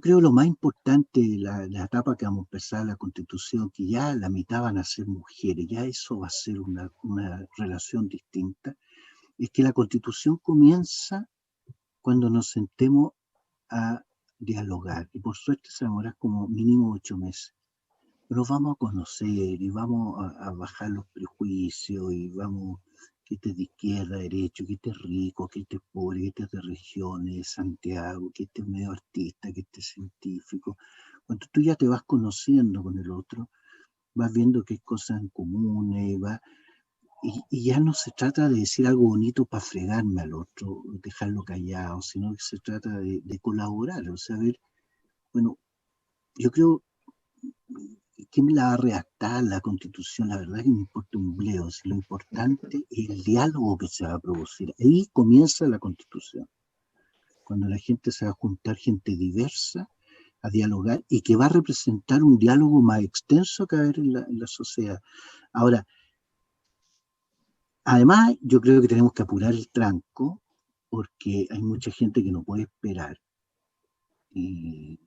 creo lo más importante de la etapa que vamos a empezar, la Constitución, que ya la mitad van a ser mujeres, ya eso va a ser una relación distinta, es que la Constitución comienza cuando nos sentemos a dialogar, y por suerte se demora como mínimo 8 meses. Pero vamos a conocer y vamos a bajar los prejuicios, y vamos, que este es de izquierda, derecho, que este es rico, que este es pobre, que este es de regiones, de Santiago, que este es medio artista, que este es científico. Cuando tú ya te vas conociendo con el otro, vas viendo que hay cosas en común, y ya no se trata de decir algo bonito para fregarme al otro, dejarlo callado, sino que se trata de colaborar, o sea, ver, bueno, yo creo, ¿quién la va a redactar, la Constitución? La verdad que me importa un bledo, si lo importante es el diálogo que se va a producir. Ahí comienza la Constitución, cuando la gente se va a juntar, gente diversa, a dialogar, y que va a representar un diálogo más extenso que va a haber en la sociedad. Ahora, además, yo creo que tenemos que apurar el tranco, porque hay mucha gente que no puede esperar, y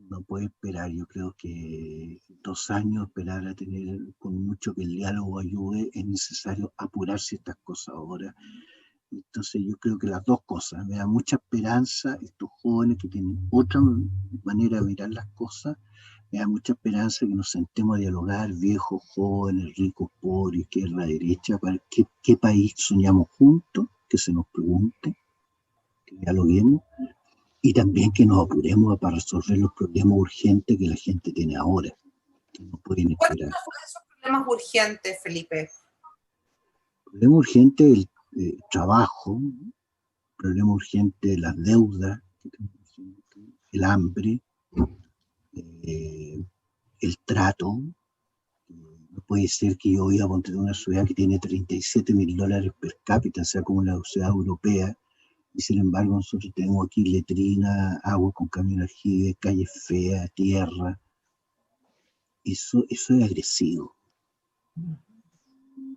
no puede esperar. Yo creo que 2 años esperar a tener, con mucho que el diálogo ayude, es necesario apurar ciertas cosas ahora. Entonces yo creo que las dos cosas, me da mucha esperanza estos jóvenes que tienen otra manera de mirar las cosas, Me da mucha esperanza que nos sentemos a dialogar, viejos, jóvenes, ricos, pobres, izquierda, derecha, para qué país soñamos juntos, que se nos pregunte, que dialoguemos, y también que nos apuremos para resolver los problemas urgentes que la gente tiene ahora, que no pueden ¿Cuáles esperar. son esos problemas urgentes, Felipe? Problema urgente el trabajo, problema urgente las deudas, el hambre, el trato. No puede ser que yo viva en una ciudad que tiene $37.000 per cápita, o sea, como la ciudad europea, y sin embargo nosotros tenemos aquí letrina, agua con camión aljibe, calles feas, tierra. Eso es agresivo.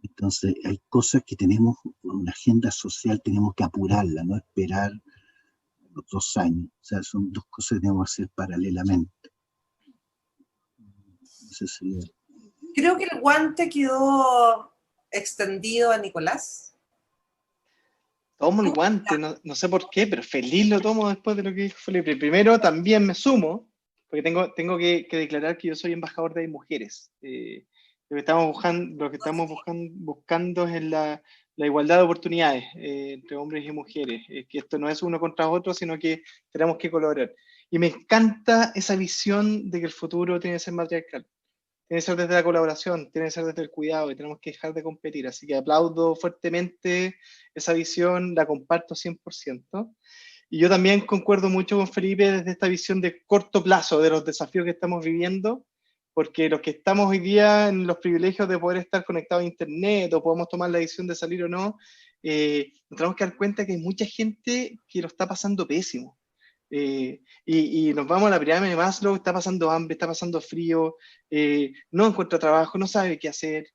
Entonces hay cosas que tenemos, una agenda social tenemos que apurarla, no esperar los 2 años. O sea, son dos cosas que tenemos que hacer paralelamente. Ese sería. Creo que el guante quedó extendido a Nicolás. Tomo el guante, no sé por qué, pero feliz lo tomo después de lo que dijo Felipe. Primero también me sumo, porque tengo que declarar que yo soy embajador de mujeres. Lo que estamos buscando es la igualdad de oportunidades entre hombres y mujeres, que esto no es uno contra otro, sino que tenemos que colaborar. Y me encanta esa visión de que el futuro tiene que ser matriarcal. Tiene que ser desde la colaboración, tiene que ser desde el cuidado, y tenemos que dejar de competir. Así que aplaudo fuertemente esa visión, la comparto 100%. Y yo también concuerdo mucho con Felipe desde esta visión de corto plazo de los desafíos que estamos viviendo, porque los que estamos hoy día en los privilegios de poder estar conectados a internet o podemos tomar la decisión de salir o no, nos tenemos que dar cuenta que hay mucha gente que lo está pasando pésimo. Y nos vamos a la pirámide de Maslow, está pasando hambre, está pasando frío, no encuentra trabajo, no sabe qué hacer.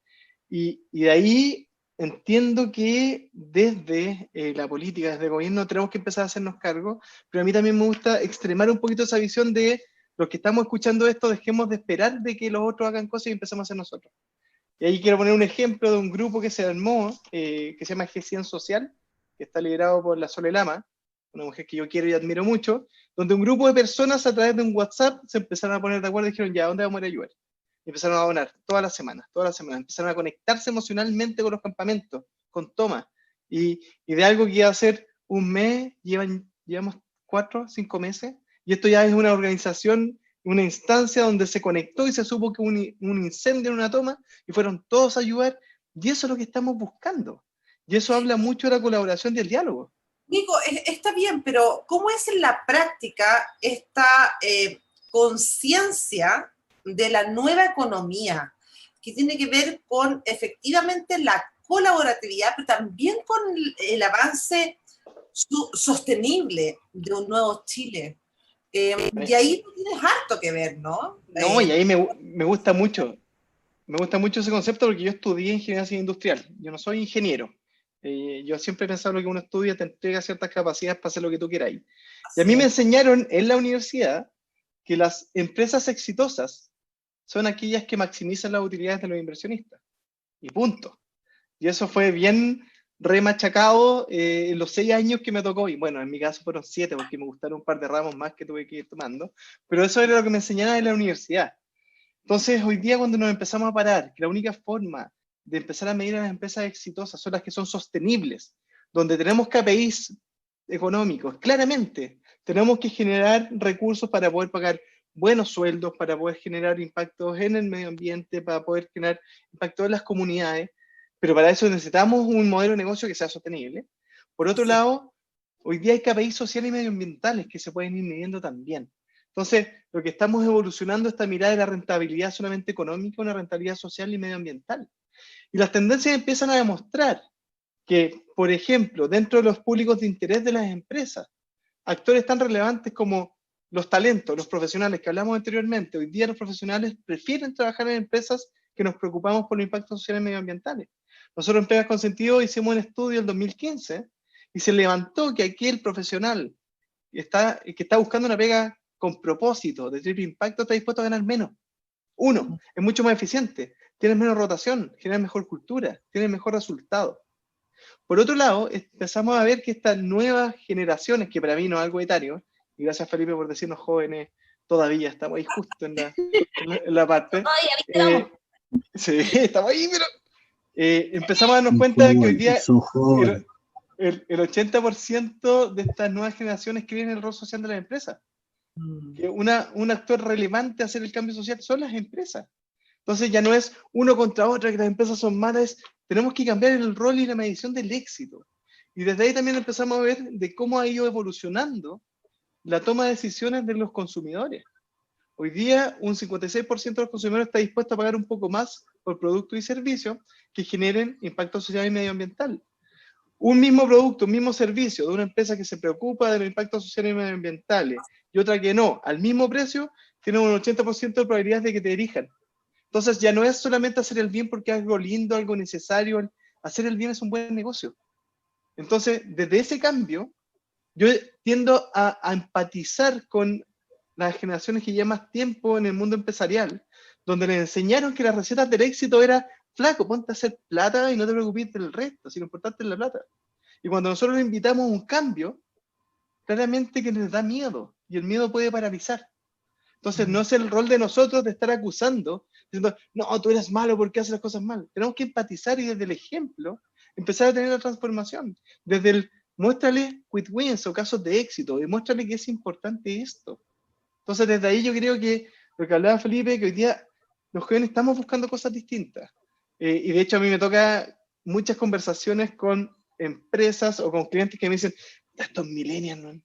Y de ahí entiendo que desde la política, desde el gobierno, tenemos que empezar a hacernos cargo, pero a mí también me gusta extremar un poquito esa visión de los que estamos escuchando esto, dejemos de esperar de que los otros hagan cosas y empecemos a hacer nosotros. Y ahí quiero poner un ejemplo de un grupo que se armó, que se llama G100 Social, que está liderado por la Sole Lama, una mujer que yo quiero y admiro mucho, donde un grupo de personas a través de un WhatsApp se empezaron a poner de acuerdo y dijeron, ya, ¿dónde vamos a ir a ayudar? Y empezaron a donar todas las semanas, empezaron a conectarse emocionalmente con los campamentos, con Toma, y de algo que iba a ser un mes, llevamos 4, 5 meses, y esto ya es una organización, una instancia donde se conectó y se supo que un incendio en una toma, y fueron todos a ayudar, y eso es lo que estamos buscando, y eso habla mucho de la colaboración y el diálogo. Nico, está bien, pero ¿cómo es en la práctica esta conciencia de la nueva economía que tiene que ver con efectivamente la colaboratividad, pero también con el avance sostenible de un nuevo Chile? Y ahí tú tienes harto que ver, ¿no? No, y ahí me gusta mucho ese concepto porque yo estudié ingeniería civil industrial, yo no soy ingeniero. Yo siempre he pensado que uno estudia te entrega ciertas capacidades para hacer lo que tú quieras. Y a mí me enseñaron en la universidad que las empresas exitosas son aquellas que maximizan las utilidades de los inversionistas. Y punto. Y eso fue bien remachacado en los 6 años que me tocó. Y bueno, en mi caso fueron 7 porque me gustaron un par de ramos más que tuve que ir tomando. Pero eso era lo que me enseñaron en la universidad. Entonces, hoy día cuando nos empezamos a parar, que la única forma de empezar a medir a las empresas exitosas son las que son sostenibles, donde tenemos KPIs económicos, claramente tenemos que generar recursos para poder pagar buenos sueldos, para poder generar impactos en el medio ambiente, para poder generar impactos en las comunidades, pero para eso necesitamos un modelo de negocio que sea sostenible. Por otro lado, hoy día hay KPIs sociales y medioambientales que se pueden ir midiendo también. Entonces, lo que estamos evolucionando es esta mirada de la rentabilidad solamente económica, una rentabilidad social y medioambiental. Y las tendencias empiezan a demostrar que, por ejemplo, dentro de los públicos de interés de las empresas, actores tan relevantes como los talentos, los profesionales que hablamos anteriormente, hoy día los profesionales prefieren trabajar en empresas que nos preocupamos por los impactos sociales y medioambientales. Nosotros en Pegas con Sentido hicimos un estudio en 2015 y se levantó que aquel profesional que está buscando una pega con propósito de triple impacto está dispuesto a ganar menos. Uno, es mucho más eficiente, tienes menos rotación, generas mejor cultura, tienes mejor resultado. Por otro lado, empezamos a ver que estas nuevas generaciones, que para mí no es algo etario, y gracias Felipe por decirnos jóvenes, todavía estamos ahí justo en la parte. Ay, ¿viste? Vamos. Sí, estamos ahí, pero empezamos a darnos Son cuenta que hoy jóvenes, día son jóvenes. el 80% de estas nuevas generaciones creen en el rol social de las empresas. Que un actor relevante a hacer el cambio social son las empresas. Entonces ya no es uno contra otra, que las empresas son malas, tenemos que cambiar el rol y la medición del éxito. Y desde ahí también empezamos a ver de cómo ha ido evolucionando la toma de decisiones de los consumidores. Hoy día un 56% de los consumidores está dispuesto a pagar un poco más por productos y servicios que generen impacto social y medioambiental. Un mismo producto, un mismo servicio de una empresa que se preocupa de los impactos sociales y medioambientales y otra que no, al mismo precio, tiene un 80% de probabilidades de que te dirijan. Entonces ya no es solamente hacer el bien porque es algo lindo, algo necesario, hacer el bien es un buen negocio. Entonces, desde ese cambio, yo tiendo a empatizar con las generaciones que llevan más tiempo en el mundo empresarial, donde les enseñaron que las recetas del éxito era flaco, ponte a hacer plata y no te preocupes del resto, si lo importante es la plata. Y cuando nosotros les invitamos a un cambio, claramente que les da miedo, y el miedo puede paralizar. Entonces no es el rol de nosotros de estar acusando, diciendo, no, tú eres malo porque haces las cosas mal. Tenemos que empatizar y desde el ejemplo empezar a tener la transformación. Desde el, muéstrale quick wins o casos de éxito, y muéstrale que es importante esto. Entonces desde ahí yo creo que lo que hablaba Felipe, que hoy día los jóvenes estamos buscando cosas distintas. Y de hecho a mí me toca muchas conversaciones con empresas o con clientes que me dicen, estos millennials, ¿no?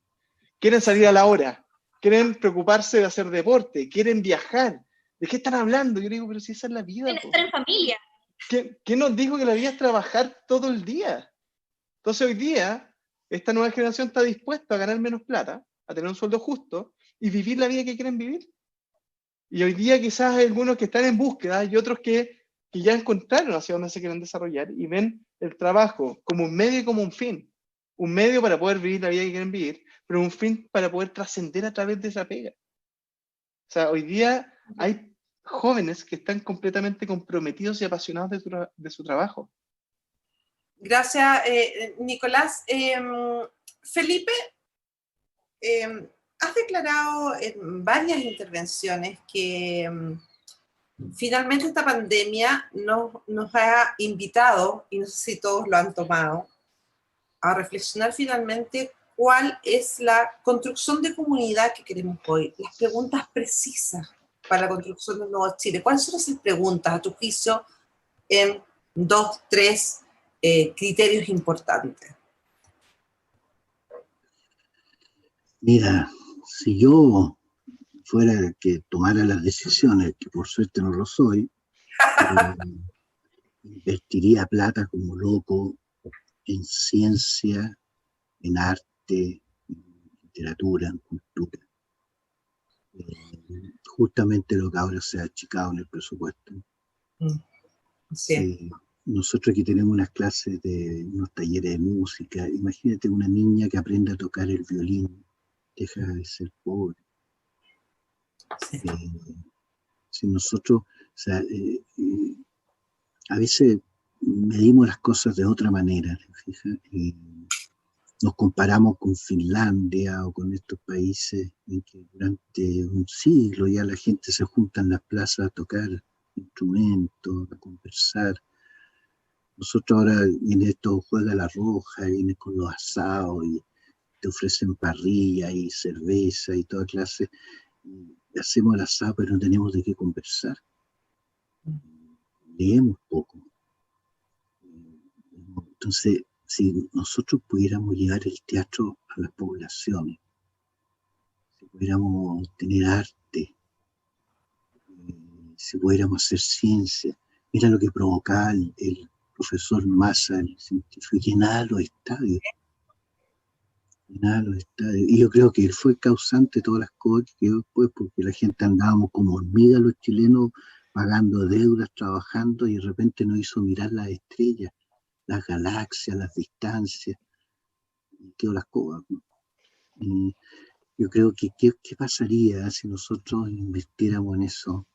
Quieren salir a la hora, quieren preocuparse de hacer deporte, quieren viajar. ¿De qué están hablando? Yo digo, pero si esa es la vida. Quieren estar en familia. ¿Qué nos dijo que la vida es trabajar todo el día? Entonces hoy día, esta nueva generación está dispuesta a ganar menos plata, a tener un sueldo justo y vivir la vida que quieren vivir. Y hoy día quizás hay algunos que están en búsqueda y otros que ya encontraron hacia dónde se quieren desarrollar y ven el trabajo como un medio y como un fin. Un medio para poder vivir la vida que quieren vivir, pero un fin para poder trascender a través de esa pega. O sea, hoy día hay jóvenes que están completamente comprometidos y apasionados de su trabajo. Gracias, Nicolás. Felipe, has declarado en varias intervenciones que finalmente esta pandemia nos ha invitado, y no sé si todos lo han tomado, a reflexionar finalmente cuál es la construcción de comunidad que queremos hoy. Las preguntas precisas para la construcción de un nuevo Chile. ¿Cuáles son esas preguntas, a tu juicio, en 2, 3 criterios importantes? Mira, si yo fuera el que tomara las decisiones, que por suerte no lo soy, invertiría plata como loco en ciencia, en arte, en literatura, en cultura. Justamente lo que ahora se ha achicado en el presupuesto. Sí. Nosotros aquí tenemos unas clases de unos talleres de música. Imagínate una niña que aprende a tocar el violín, deja de ser pobre. Sí. Si nosotros, o sea, a veces medimos las cosas de otra manera, ¿fijas? Nos comparamos con Finlandia o con estos países en que durante un siglo ya la gente se junta en las plazas a tocar instrumentos, a conversar. Nosotros ahora viene esto, juega la roja, viene con los asados y te ofrecen parrilla y cerveza y toda clase. Y hacemos el asado, pero no tenemos de qué conversar. Leemos poco. Entonces, si nosotros pudiéramos llevar el teatro a las poblaciones, si pudiéramos tener arte, si pudiéramos hacer ciencia, mira lo que provocaba el profesor Massa, el científico, llenaba los estadios. Y yo creo que él fue causante de todas las cosas que quedó después, porque la gente andábamos como hormigas los chilenos, pagando deudas, trabajando, y de repente nos hizo mirar las estrellas, las galaxias, las distancias, y quedó las cosas, ¿no? Y yo creo que ¿qué pasaría si nosotros invirtiéramos en eso?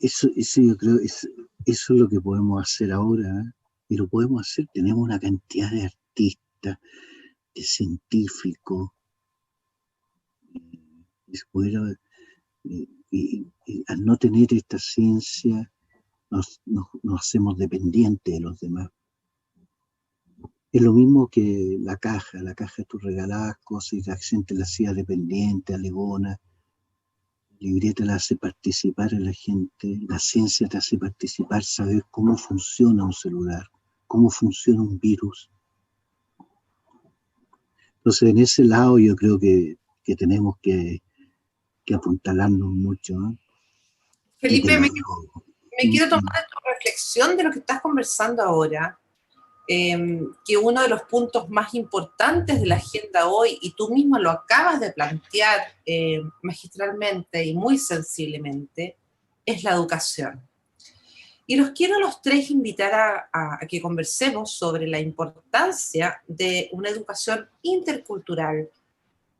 Eso yo creo, eso es lo que podemos hacer ahora, ¿eh? Y lo podemos hacer, tenemos una cantidad de artistas, de científicos, y al no tener esta ciencia nos hacemos dependientes de los demás. Es lo mismo que la caja tú regalabas cosas y la gente la hacía dependiente, alegona. La libreta la hace participar a la gente, la ciencia te hace participar, saber cómo funciona un celular, cómo funciona un virus. Entonces, en ese lado yo creo que tenemos que apuntalarnos mucho, ¿no? Felipe, me quiero tomar tu reflexión de lo que estás conversando ahora, que uno de los puntos más importantes de la agenda hoy, y tú misma lo acabas de plantear magistralmente y muy sensiblemente, es la educación. Y los quiero a los tres invitar a que conversemos sobre la importancia de una educación intercultural,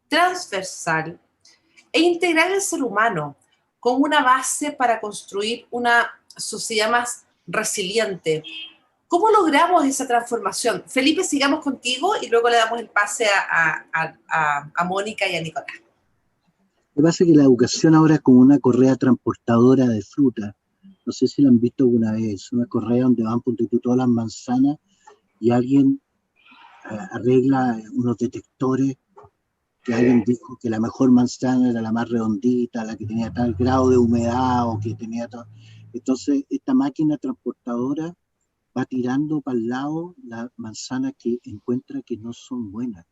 transversal e integrar al ser humano como una base para construir una sociedad más resiliente. ¿Cómo logramos esa transformación? Felipe, sigamos contigo y luego le damos el pase a Mónica y a Nicolás. Lo que pasa es que la educación ahora es como una correa transportadora de fruta. No sé si la han visto alguna vez, una correa donde van todas las manzanas y alguien arregla unos detectores que alguien dijo que la mejor manzana era la más redondita, la que tenía tal grado de humedad o que tenía todo. Entonces, esta máquina transportadora va tirando para el lado las manzanas que encuentra que no son buenas,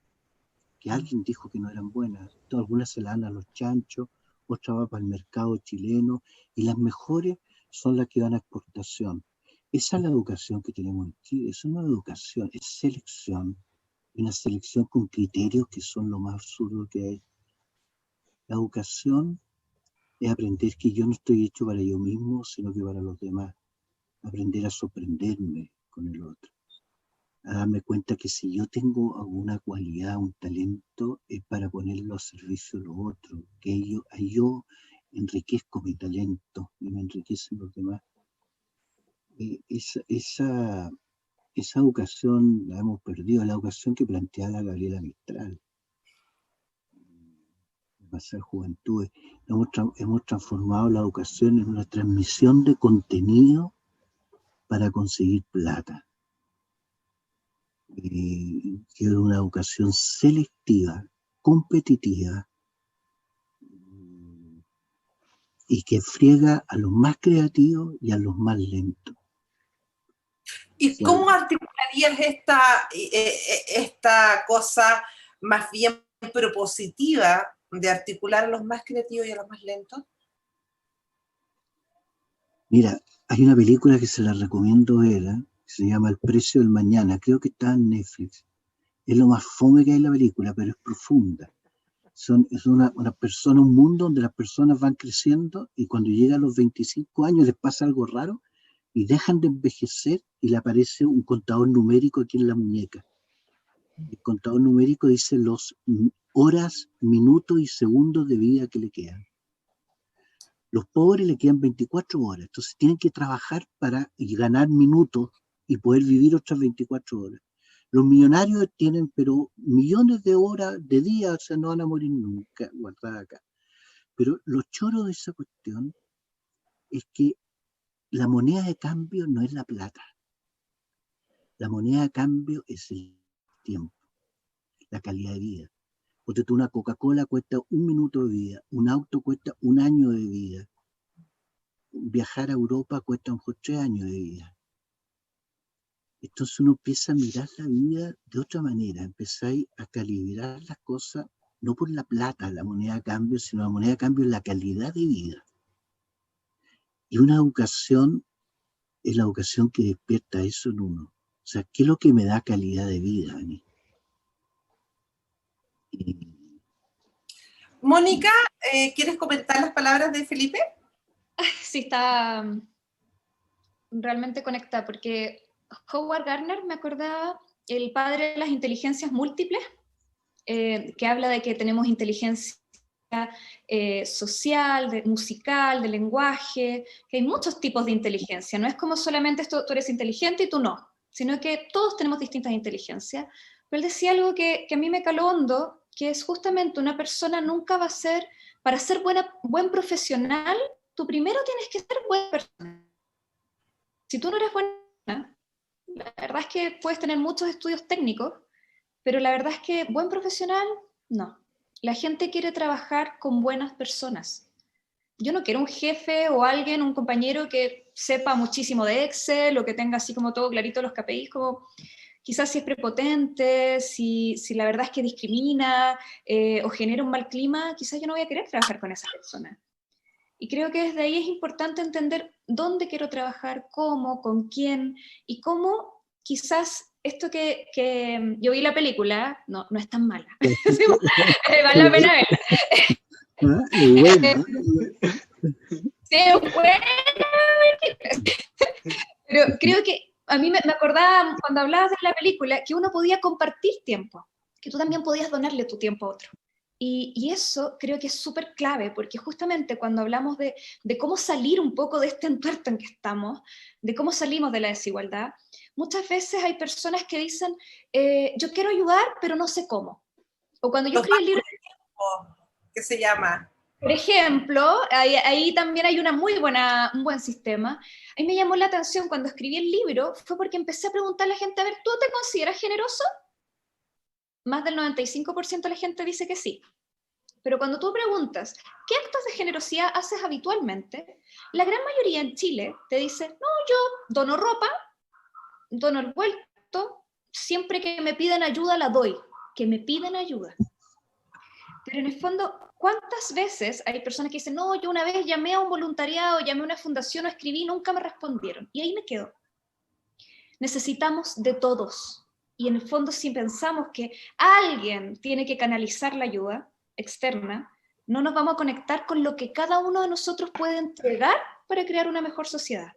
que alguien dijo que no eran buenas. Entonces, algunas se las dan a los chanchos, otras van para el mercado chileno, y las mejores son las que van a exportación. Esa es la educación que tenemos en Chile. Eso no es educación, es selección. Una selección con criterios que son lo más absurdo que hay. La educación es aprender que yo no estoy hecho para yo mismo, sino que para los demás. Aprender a sorprenderme con el otro. A darme cuenta que si yo tengo alguna cualidad, un talento, es para ponerlo a servicio de los otros. Que yo enriquezco mi talento y me enriquecen los demás. Esa educación la hemos perdido, la educación que planteaba la Gabriela Mistral. Pasar juventudes. Hemos transformado la educación en una transmisión de contenido para conseguir plata. Que es una educación selectiva, competitiva, y que friega a los más creativos y a los más lentos. ¿Y cómo articularías esta cosa más bien propositiva de articular a los más creativos y a los más lentos? Mira, hay una película que se la recomiendo ver, que se llama El precio del mañana, creo que está en Netflix. Es lo más fome que hay en la película, pero es profunda. Es una persona, un mundo donde las personas van creciendo y cuando llegan a los 25 años les pasa algo raro y dejan de envejecer y le aparece un contador numérico aquí en la muñeca. El contador numérico dice las horas, minutos y segundos de vida que le quedan. Los pobres le quedan 24 horas, entonces tienen que trabajar para ganar minutos y poder vivir otras 24 horas. Los millonarios tienen, pero millones de horas, de días, o sea, no van a morir nunca, guardadas acá. Pero lo choro de esa cuestión es que la moneda de cambio no es la plata. La moneda de cambio es el tiempo, la calidad de vida. Porque tú, una Coca-Cola cuesta 1 minuto de vida, un auto cuesta 1 año de vida, viajar a Europa cuesta a lo mejor 3 años de vida. Entonces uno empieza a mirar la vida de otra manera, empezáis a calibrar las cosas, no por la plata, la moneda de cambio, sino la moneda de cambio es la calidad de vida. Y una educación es la educación que despierta eso en uno. O sea, ¿qué es lo que me da calidad de vida a mí? Mónica, ¿quieres comentar las palabras de Felipe? Sí, está realmente conectada, porque Howard Gardner, me acordaba, el padre de las inteligencias múltiples, que habla de que tenemos inteligencia social, musical, de lenguaje, que hay muchos tipos de inteligencia, no es como solamente esto, tú eres inteligente y tú no, sino que todos tenemos distintas inteligencias. Pero él decía algo que a mí me caló hondo, que es justamente una persona nunca va a ser para ser buen profesional, tú primero tienes que ser buena persona. Si tú no eres buena, la verdad es que puedes tener muchos estudios técnicos, pero la verdad es que buen profesional, no. La gente quiere trabajar con buenas personas. Yo no quiero un jefe o alguien, un compañero que sepa muchísimo de Excel o que tenga así como todo clarito los KPIs, como quizás si es prepotente, si la verdad es que discrimina o genera un mal clima, quizás yo no voy a querer trabajar con esa persona. Y creo que desde ahí es importante entender dónde quiero trabajar, cómo, con quién, y cómo quizás esto que yo vi la película, no es tan mala. Vale la pena verla. Bueno. Sí, buena. Pero creo que a mí me acordaba cuando hablabas de la película que uno podía compartir tiempo, que tú también podías donarle tu tiempo a otro. Y eso creo que es súper clave, porque justamente cuando hablamos de cómo salir un poco de este entuerto en que estamos, de cómo salimos de la desigualdad, muchas veces hay personas que dicen, yo quiero ayudar, pero no sé cómo. O cuando yo escribí el libro... ¿Qué se llama? Por ejemplo, ahí también hay un buen sistema. A mí me llamó la atención cuando escribí el libro, fue porque empecé a preguntar a la gente, a ver, ¿tú te consideras generoso? Más del 95% de la gente dice que sí. Pero cuando tú preguntas, ¿qué actos de generosidad haces habitualmente? La gran mayoría en Chile te dice, no, yo dono ropa, dono el vuelto, siempre que me piden ayuda la doy, que me piden ayuda. Pero en el fondo, ¿cuántas veces hay personas que dicen, no, yo una vez llamé a un voluntariado, llamé a una fundación o escribí, nunca me respondieron? Y ahí me quedo. Necesitamos de todos. Y en el fondo, si pensamos que alguien tiene que canalizar la ayuda externa, no nos vamos a conectar con lo que cada uno de nosotros puede entregar para crear una mejor sociedad.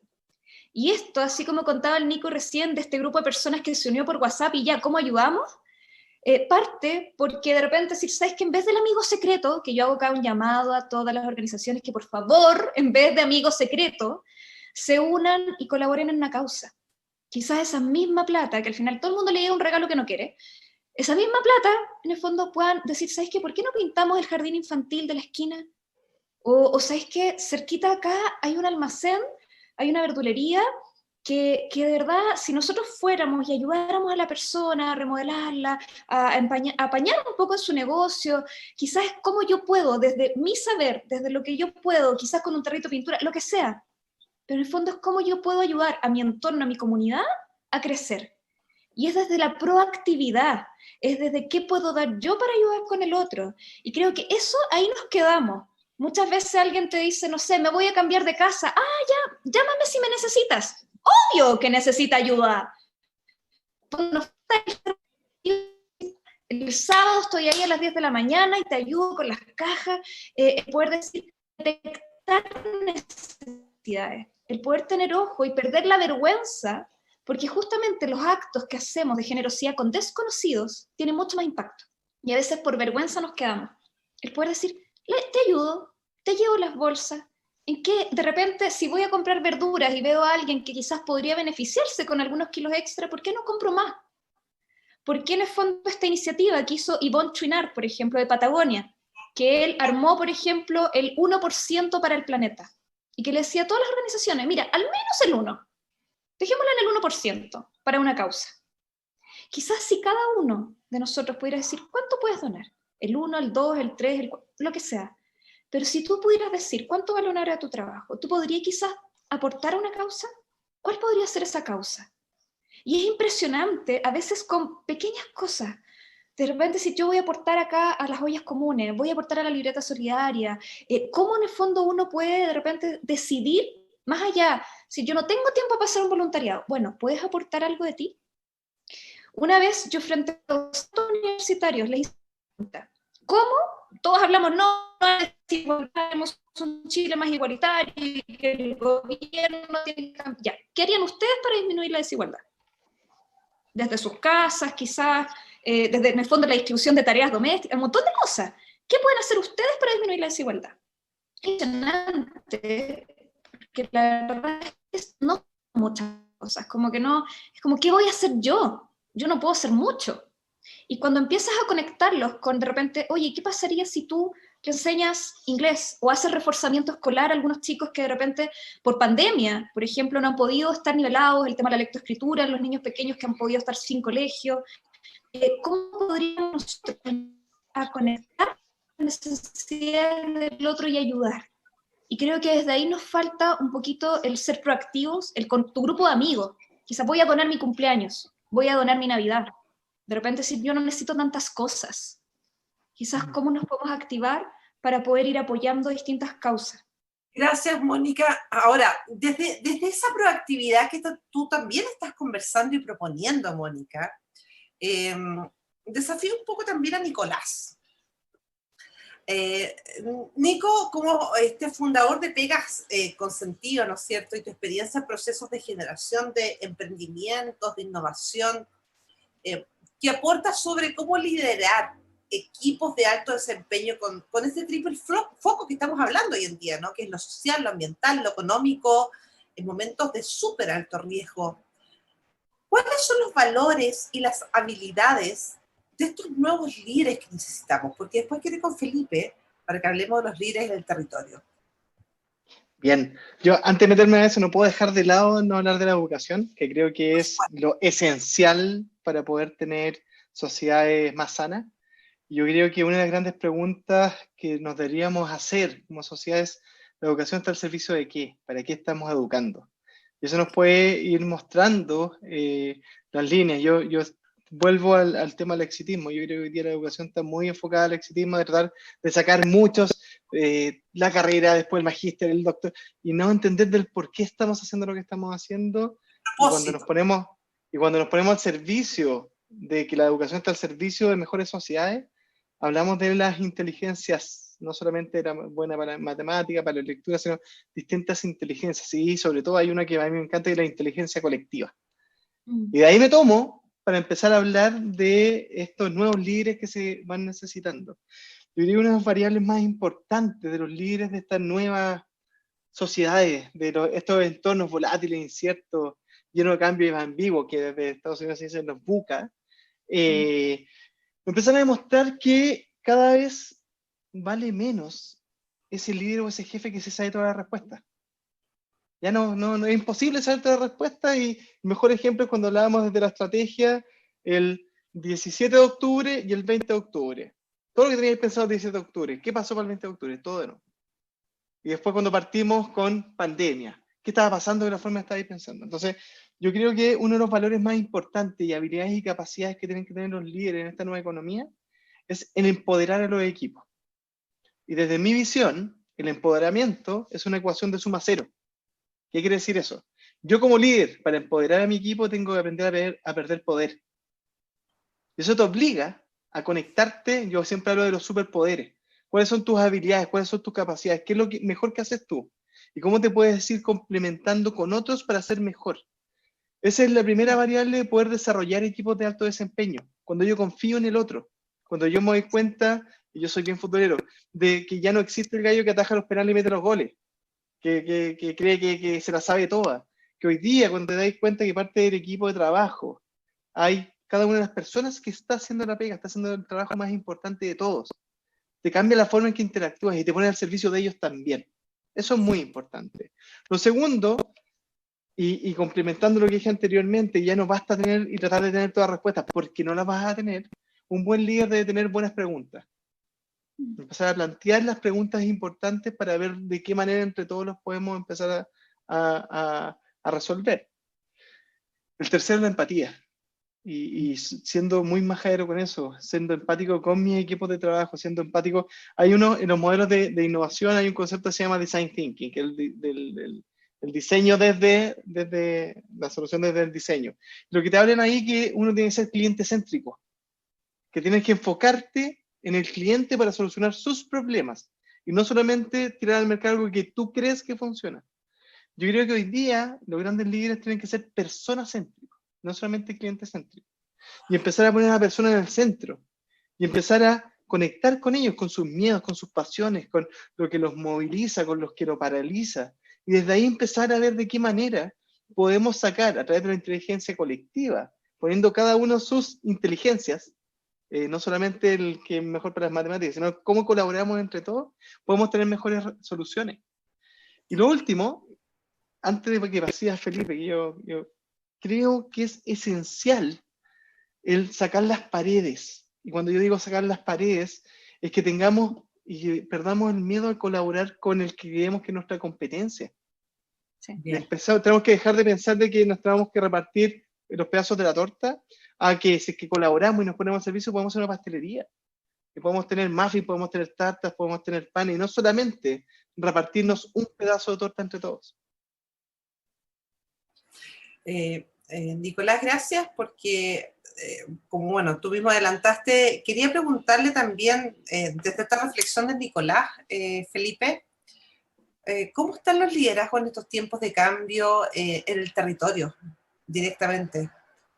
Y esto, así como contaba el Nico recién, de este grupo de personas que se unió por WhatsApp y ya, ¿cómo ayudamos? Parte porque de repente decir, ¿sabes que en vez del amigo secreto, que yo hago acá un llamado a todas las organizaciones que por favor, en vez de amigo secreto, se unan y colaboren en una causa? Quizás esa misma plata, que al final todo el mundo le llega un regalo que no quiere, esa misma plata, en el fondo puedan decir, ¿sabes qué? ¿Por qué no pintamos el jardín infantil de la esquina? O ¿sabes qué? Cerquita acá hay un almacén, hay una verdulería, que de verdad, si nosotros fuéramos y ayudáramos a la persona a remodelarla, a apañar un poco en su negocio, quizás es como yo puedo, desde mi saber, desde lo que yo puedo, quizás con un tarrito de pintura, lo que sea, pero en el fondo es cómo yo puedo ayudar a mi entorno, a mi comunidad, a crecer. Y es desde la proactividad, es desde qué puedo dar yo para ayudar con el otro. Y creo que eso, ahí nos quedamos. Muchas veces alguien te dice, no sé, me voy a cambiar de casa. Ah, ya, llámame si me necesitas. Obvio que necesita ayuda. El sábado estoy ahí a las 10 de la mañana y te ayudo con las cajas. Poder decir, detectar necesidades, el poder tener ojo y perder la vergüenza, porque justamente los actos que hacemos de generosidad con desconocidos tienen mucho más impacto. Y a veces por vergüenza nos quedamos. El poder decir, te ayudo, te llevo las bolsas. En que de repente, si voy a comprar verduras y veo a alguien que quizás podría beneficiarse con algunos kilos extra, ¿por qué no compro más? ¿Por qué en el fondo esta iniciativa que hizo Yvon Chouinard, por ejemplo, de Patagonia, que él armó, por ejemplo, el 1% para el planeta, y que le decía a todas las organizaciones, mira, al menos el 1%, dejémoslo en el 1% para una causa? Quizás si cada uno de nosotros pudiera decir, ¿cuánto puedes donar? El 1, el 2, el 3, el 4, lo que sea. Pero si tú pudieras decir, ¿cuánto vale una hora de tu trabajo? ¿Tú podrías quizás aportar a una causa? ¿Cuál podría ser esa causa? Y es impresionante, a veces con pequeñas cosas. De repente, si yo voy a aportar acá a las ollas comunes, voy a aportar a la libreta solidaria, ¿cómo en el fondo uno puede de repente decidir, más allá, si yo no tengo tiempo para hacer un voluntariado, bueno, ¿puedes aportar algo de ti? Una vez yo frente a los universitarios les hice una pregunta, ¿cómo? Todos hablamos, no, tenemos un Chile más igualitario y que el gobierno tiene que cambiar. Ya, ¿qué harían ustedes para disminuir la desigualdad? Desde sus casas, quizás, desde en el fondo la distribución de tareas domésticas, un montón de cosas. ¿Qué pueden hacer ustedes para disminuir la desigualdad? Es impresionante, porque la verdad es que no son muchas cosas, como que no, es como, ¿qué voy a hacer yo? Yo no puedo hacer mucho. Y cuando empiezas a conectarlos con de repente, oye, ¿qué pasaría si tú le enseñas inglés o haces reforzamiento escolar a algunos chicos que de repente, por pandemia, por ejemplo, no han podido estar nivelados, el tema de la lectoescritura, los niños pequeños que han podido estar sin colegio. ¿Cómo podríamos nosotros a conectar las necesidades del otro y ayudar? Y creo que desde ahí nos falta un poquito el ser proactivos, con tu grupo de amigos. Quizás voy a donar mi cumpleaños, voy a donar mi Navidad. De repente, si yo no necesito tantas cosas, quizás cómo nos podemos activar para poder ir apoyando distintas causas. Gracias, Mónica. Ahora, desde esa proactividad que tú también estás conversando y proponiendo, Mónica, desafío un poco también a Nicolás. Nico, como fundador de Pegas con Sentido, ¿no es cierto? Y tu experiencia en procesos de generación de emprendimientos, de innovación, que aporta sobre cómo liderar equipos de alto desempeño con este triple foco que estamos hablando hoy en día, ¿no? Que es lo social, lo ambiental, lo económico, en momentos de súper alto riesgo. ¿Cuáles son los valores y las habilidades de estos nuevos líderes que necesitamos? Porque después quiero ir con Felipe para que hablemos de los líderes del territorio. Bien, yo antes de meterme a eso no puedo dejar de lado no hablar de la educación, que creo que es lo esencial para poder tener sociedades más sanas. Yo creo que una de las grandes preguntas que nos deberíamos hacer como sociedad es, ¿la educación está al servicio de qué? ¿Para qué estamos educando? Y eso nos puede ir mostrando las líneas. Yo vuelvo al tema del exitismo. Yo creo que hoy día la educación está muy enfocada al exitismo, de tratar de sacar muchos, la carrera, después el magíster, el doctor, y no entender del por qué estamos haciendo lo que estamos haciendo. Y cuando nos ponemos al servicio de que la educación está al servicio de mejores sociedades, hablamos de las inteligencias, no solamente era buena para matemática, para la lectura, sino distintas inteligencias. Y sobre todo hay una que a mí me encanta, que es la inteligencia colectiva. Y de ahí me tomo para empezar a hablar de estos nuevos líderes que se van necesitando. Yo diría una de las variables más importantes de los líderes de estas nuevas sociedades, de estos entornos volátiles, inciertos, llenos de cambios y ambiguos, que desde Estados Unidos se dicen los VUCA, empiezan a demostrar que cada vez vale menos ese líder o ese jefe que se sabe todas las respuestas. Ya no es imposible saber todas las respuestas, y el mejor ejemplo es cuando hablábamos desde la estrategia el 17 de octubre y el 20 de octubre. Todo lo que teníais pensado el 17 de octubre, ¿qué pasó para el 20 de octubre? Todo de nuevo. Y después cuando partimos con pandemia, ¿qué estaba pasando de la forma que estabais pensando? Entonces, yo creo que uno de los valores más importantes y habilidades y capacidades que tienen que tener los líderes en esta nueva economía es el empoderar a los equipos. Y desde mi visión, el empoderamiento es una ecuación de suma cero. ¿Qué quiere decir eso? Yo como líder, para empoderar a mi equipo, tengo que aprender a perder poder. Y eso te obliga a conectarte. Yo siempre hablo de los superpoderes. ¿Cuáles son tus habilidades? ¿Cuáles son tus capacidades? ¿Qué es lo mejor que haces tú? ¿Y cómo te puedes ir complementando con otros para ser mejor? Esa es la primera variable de poder desarrollar equipos de alto desempeño. Cuando yo confío en el otro. Cuando yo me doy cuenta, y yo soy bien futbolero, de que ya no existe el gallo que ataja los penales y mete los goles. Que cree que se la sabe toda. Que hoy día, cuando te dais cuenta que parte del equipo de trabajo, hay cada una de las personas que está haciendo la pega, está haciendo el trabajo más importante de todos. Te cambia la forma en que interactúas y te pone al servicio de ellos también. Eso es muy importante. Lo segundo, y complementando lo que dije anteriormente, ya no basta tener y tratar de tener todas las respuestas, porque no las vas a tener. Un buen líder debe tener buenas preguntas. Empezar a plantear las preguntas importantes para ver de qué manera entre todos los podemos empezar a resolver. El tercero es la empatía. Y siendo muy majadero con eso, siendo empático con mis equipos de trabajo, siendo empático. Hay en los modelos de innovación hay un concepto que se llama Design Thinking, que es el diseño desde la solución desde el diseño. Lo que te hablan ahí que uno tiene que ser cliente céntrico, que tienes que enfocarte en el cliente para solucionar sus problemas y no solamente tirar al mercado algo que tú crees que funciona. Yo creo que hoy día los grandes líderes tienen que ser personas céntricos, no solamente clientes céntricos, y empezar a poner a la persona en el centro y empezar a conectar con ellos, con sus miedos, con sus pasiones, con lo que los moviliza, con lo que los paraliza, y desde ahí empezar a ver de qué manera podemos sacar a través de la inteligencia colectiva, poniendo cada uno sus inteligencias, no solamente el que es mejor para las matemáticas, sino cómo colaboramos entre todos, podemos tener mejores soluciones. Y lo último, antes de que pases, Felipe, yo creo que es esencial el sacar las paredes. Y cuando yo digo sacar las paredes, es que tengamos y que perdamos el miedo a colaborar con el que creemos que es nuestra competencia. Sí. Tenemos que dejar de pensar de que nos tenemos que repartir los pedazos de la torta, a que si es que colaboramos y nos ponemos al servicio, podemos hacer una pastelería. Que podemos tener muffins, podemos tener tartas, podemos tener pan, y no solamente repartirnos un pedazo de torta entre todos. Nicolás, gracias, porque como bueno, tú mismo adelantaste, quería preguntarle también, desde esta reflexión de Nicolás, Felipe, ¿cómo están los liderazgos en estos tiempos de cambio en el territorio, directamente?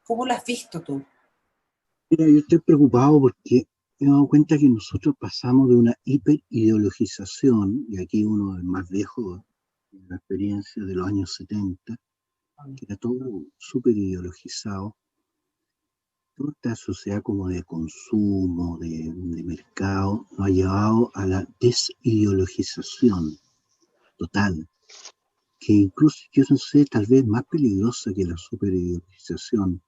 ¿Cómo lo has visto tú? Mira, yo estoy preocupado porque me he dado cuenta que nosotros pasamos de una hiperideologización, y aquí uno es más viejo, la experiencia de los años 70, que era todo súper ideologizado. Toda esta sociedad como de consumo, de mercado, nos ha llevado a la desideologización total, que incluso, yo no sé, tal vez más peligrosa que la superideologización,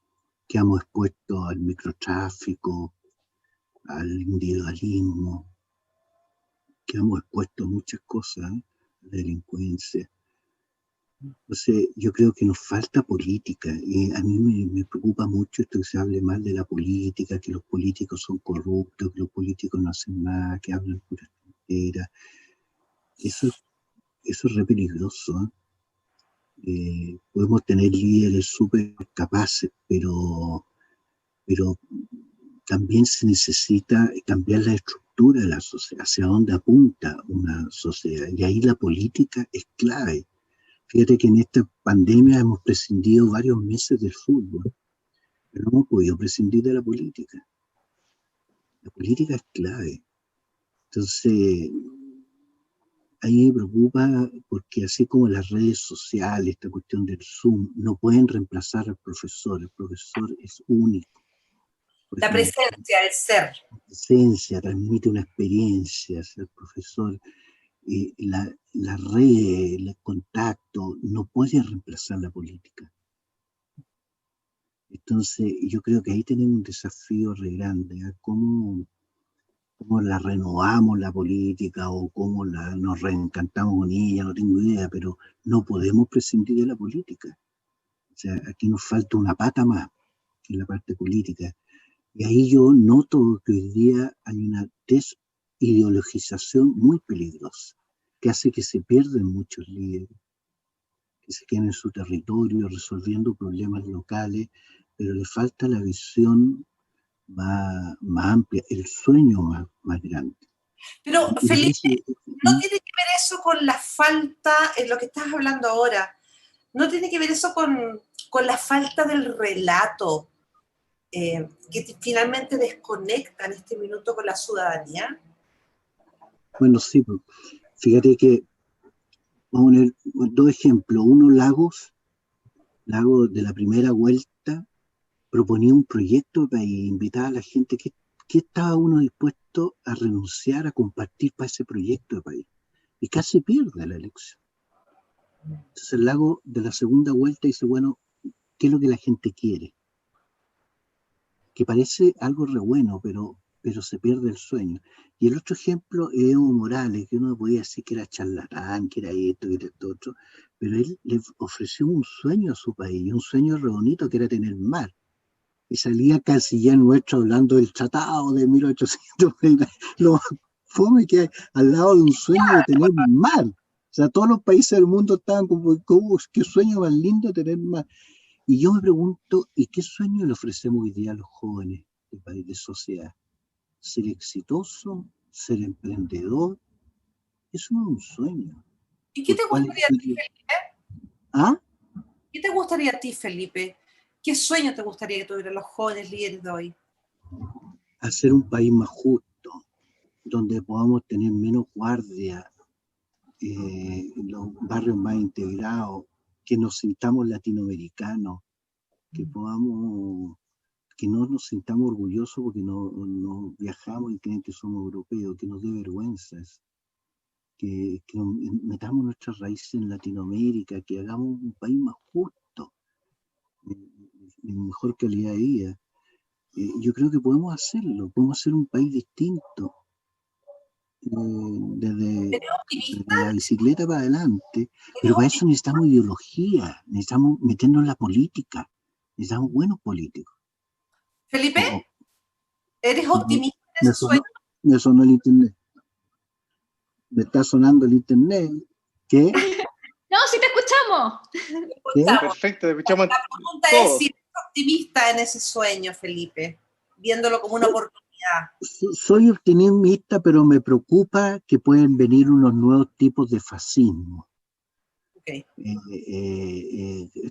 que hemos expuesto al microtráfico, al individualismo, que hemos expuesto muchas cosas, la delincuencia. Entonces, yo creo que nos falta política, y a mí me preocupa mucho esto que se hable mal de la política, que los políticos son corruptos, que los políticos no hacen nada, que hablan pura tontera. Eso es re peligroso, ¿eh? Podemos tener líderes súper capaces, pero también se necesita cambiar la estructura de la sociedad, hacia dónde apunta una sociedad, y ahí la política es clave. Fíjate que en esta pandemia hemos prescindido varios meses del fútbol, pero no hemos podido prescindir de la política. La política es clave. Entonces, ahí me preocupa porque así como las redes sociales, esta cuestión del Zoom, no pueden reemplazar al profesor. El profesor es único. La presencia, el ser. La presencia transmite una experiencia, ser profesor. La red, el contacto, no puede reemplazar la política. Entonces, yo creo que ahí tenemos un desafío re grande, ¿eh? ¿Cómo la renovamos la política o cómo nos reencantamos con ella? No tengo idea, pero no podemos prescindir de la política. O sea, aquí nos falta una pata más, que es la parte política. Y ahí yo noto que hoy día hay una desideologización muy peligrosa, que hace que se pierden muchos líderes, que se quedan en su territorio resolviendo problemas locales, pero le falta la visión más amplia, el sueño más grande. Pero, Felipe, ¿no tiene que ver eso con la falta, en lo que estás hablando ahora, no tiene que ver eso con la falta del relato que finalmente desconecta en este minuto con la ciudadanía? Bueno, sí, pues, fíjate que vamos a poner dos ejemplos. Uno, Lagos de la primera vuelta, proponía un proyecto para invitar a la gente. ¿Qué estaba uno dispuesto a renunciar a compartir para ese proyecto de país? Y casi pierde la elección. Entonces el Lago de la segunda vuelta dice, bueno, ¿qué es lo que la gente quiere? Que parece algo re bueno, pero se pierde el sueño. Y el otro ejemplo es Evo Morales, que uno podía decir que era charlatán, que era esto, que era esto otro, pero él le ofreció un sueño a su país, un sueño re bonito, que era tener mar. Y salía canciller nuestro hablando del tratado de 1800, lo fome que hay, al lado de un sueño de tener mar. O sea, todos los países del mundo estaban como qué sueño más lindo tener mar. Y yo me pregunto, ¿y qué sueño le ofrecemos hoy día a los jóvenes del país, de sociedad? ¿Ser exitoso? ¿Ser emprendedor? Eso no es un sueño. ¿Y qué te gustaría a ti, Felipe? ¿Ah? ¿Qué te gustaría a ti, Felipe? ¿Qué sueño te gustaría que tuvieran los jóvenes líderes de hoy? Hacer un país más justo, donde podamos tener menos guardia, los barrios más integrados, que nos sintamos latinoamericanos, que que no nos sintamos orgullosos porque no viajamos y creen que somos europeos, que nos dé vergüenza eso. Que metamos nuestras raíces en Latinoamérica, que hagamos un país más justo, de mejor calidad de vida. Yo creo que podemos hacerlo, podemos hacer un país distinto, desde la bicicleta para adelante, pero para eso necesitamos ideología, necesitamos meternos en la política, necesitamos buenos políticos. Felipe, ¿eres optimista en ese sueño? Me sonó el internet. Me está sonando el internet. ¿Qué? No, sí te escuchamos. ¿Qué? Perfecto, te escuchamos. La pregunta todo. es si eres optimista en ese sueño, Felipe, viéndolo como una oportunidad. Soy optimista, pero me preocupa que pueden venir unos nuevos tipos de fascismo. Okay.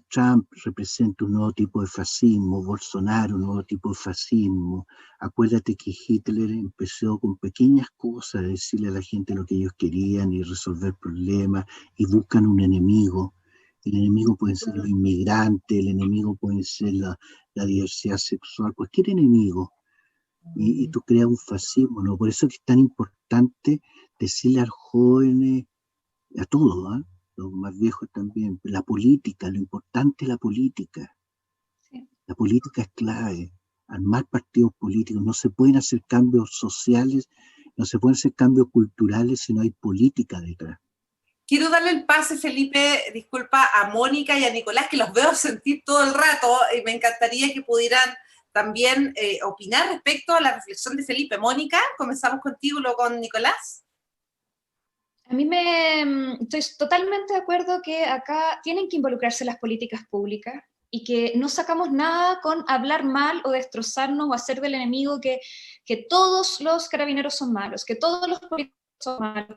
Trump representa un nuevo tipo de fascismo, Bolsonaro un nuevo tipo de fascismo. Acuérdate que Hitler empezó con pequeñas cosas, decirle a la gente lo que ellos querían y resolver problemas, y buscan un enemigo. El enemigo pueden ser los inmigrantes, el enemigo puede ser la diversidad sexual, cualquier enemigo. Y tú creas un fascismo, ¿no? Por eso es tan importante decirle a los jóvenes, a todos, ¿eh? Los más viejos también, la política, lo importante es la política. Sí. La política es clave, armar partidos políticos, no se pueden hacer cambios sociales, no se pueden hacer cambios culturales si no hay política detrás. Quiero darle el pase, Felipe, disculpa, a Mónica y a Nicolás, que los veo sentir todo el rato, y me encantaría que pudieran también opinar respecto a la reflexión de Felipe. Mónica, comenzamos contigo, luego con Nicolás. A mí estoy totalmente de acuerdo que acá tienen que involucrarse las políticas públicas y que no sacamos nada con hablar mal o destrozarnos o hacer del enemigo que todos los carabineros son malos, que todos los políticos son malos,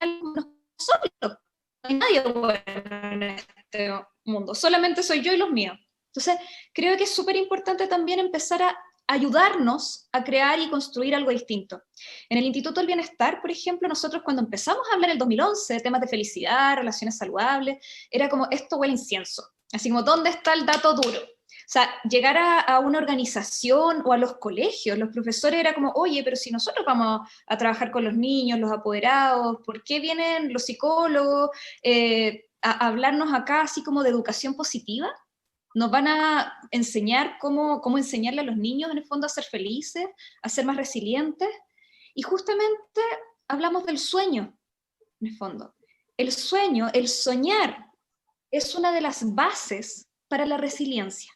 no hay nadie bueno en este mundo, solamente soy yo y los míos. Entonces, creo que es súper importante también empezar a ayudarnos a crear y construir algo distinto. En el Instituto del Bienestar, por ejemplo, nosotros cuando empezamos a hablar en el 2011 de temas de felicidad, relaciones saludables, era como, esto huele a incienso. Así como, ¿dónde está el dato duro? O sea, llegar a una organización o a los colegios, los profesores era como, oye, pero si nosotros vamos a trabajar con los niños, los apoderados, ¿por qué vienen los psicólogos a hablarnos acá así como de educación positiva? Nos van a enseñar cómo enseñarle a los niños, en el fondo, a ser felices, a ser más resilientes. Y justamente hablamos del sueño, en el fondo. El sueño, el soñar, es una de las bases para la resiliencia.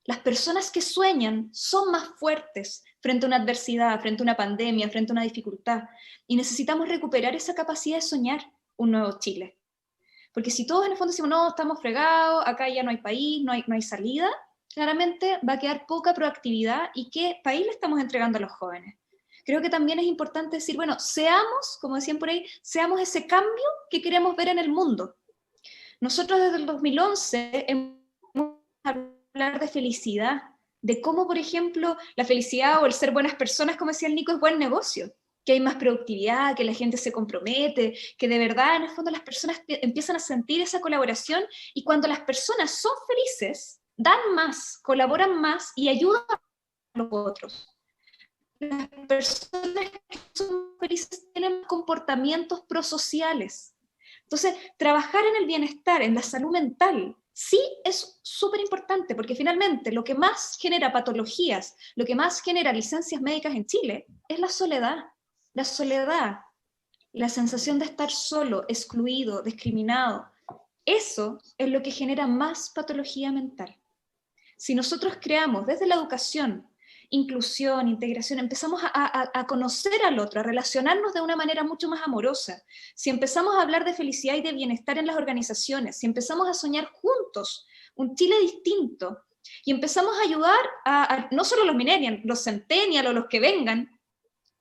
Las personas que sueñan son más fuertes frente a una adversidad, frente a una pandemia, frente a una dificultad. Y necesitamos recuperar esa capacidad de soñar un nuevo Chile. Porque si todos en el fondo decimos, no, estamos fregados, acá ya no hay país, no hay salida, claramente va a quedar poca proactividad y qué país le estamos entregando a los jóvenes. Creo que también es importante decir, bueno, seamos, como decían por ahí, seamos ese cambio que queremos ver en el mundo. Nosotros desde el 2011 hemos hablar de felicidad, de cómo, por ejemplo, la felicidad o el ser buenas personas, como decía el Nico, es buen negocio. Que hay más productividad, que la gente se compromete, que de verdad, en el fondo, las personas empiezan a sentir esa colaboración y cuando las personas son felices, dan más, colaboran más y ayudan a los otros. Las personas que son felices tienen comportamientos prosociales. Entonces, trabajar en el bienestar, en la salud mental, sí es súper importante, porque finalmente lo que más genera patologías, lo que más genera licencias médicas en Chile, es la soledad. La soledad, la sensación de estar solo, excluido, discriminado, eso es lo que genera más patología mental. Si nosotros creamos desde la educación, inclusión, integración, empezamos a conocer al otro, a relacionarnos de una manera mucho más amorosa, si empezamos a hablar de felicidad y de bienestar en las organizaciones, si empezamos a soñar juntos un Chile distinto, y empezamos a ayudar a no solo los millennials, los centennials o los que vengan,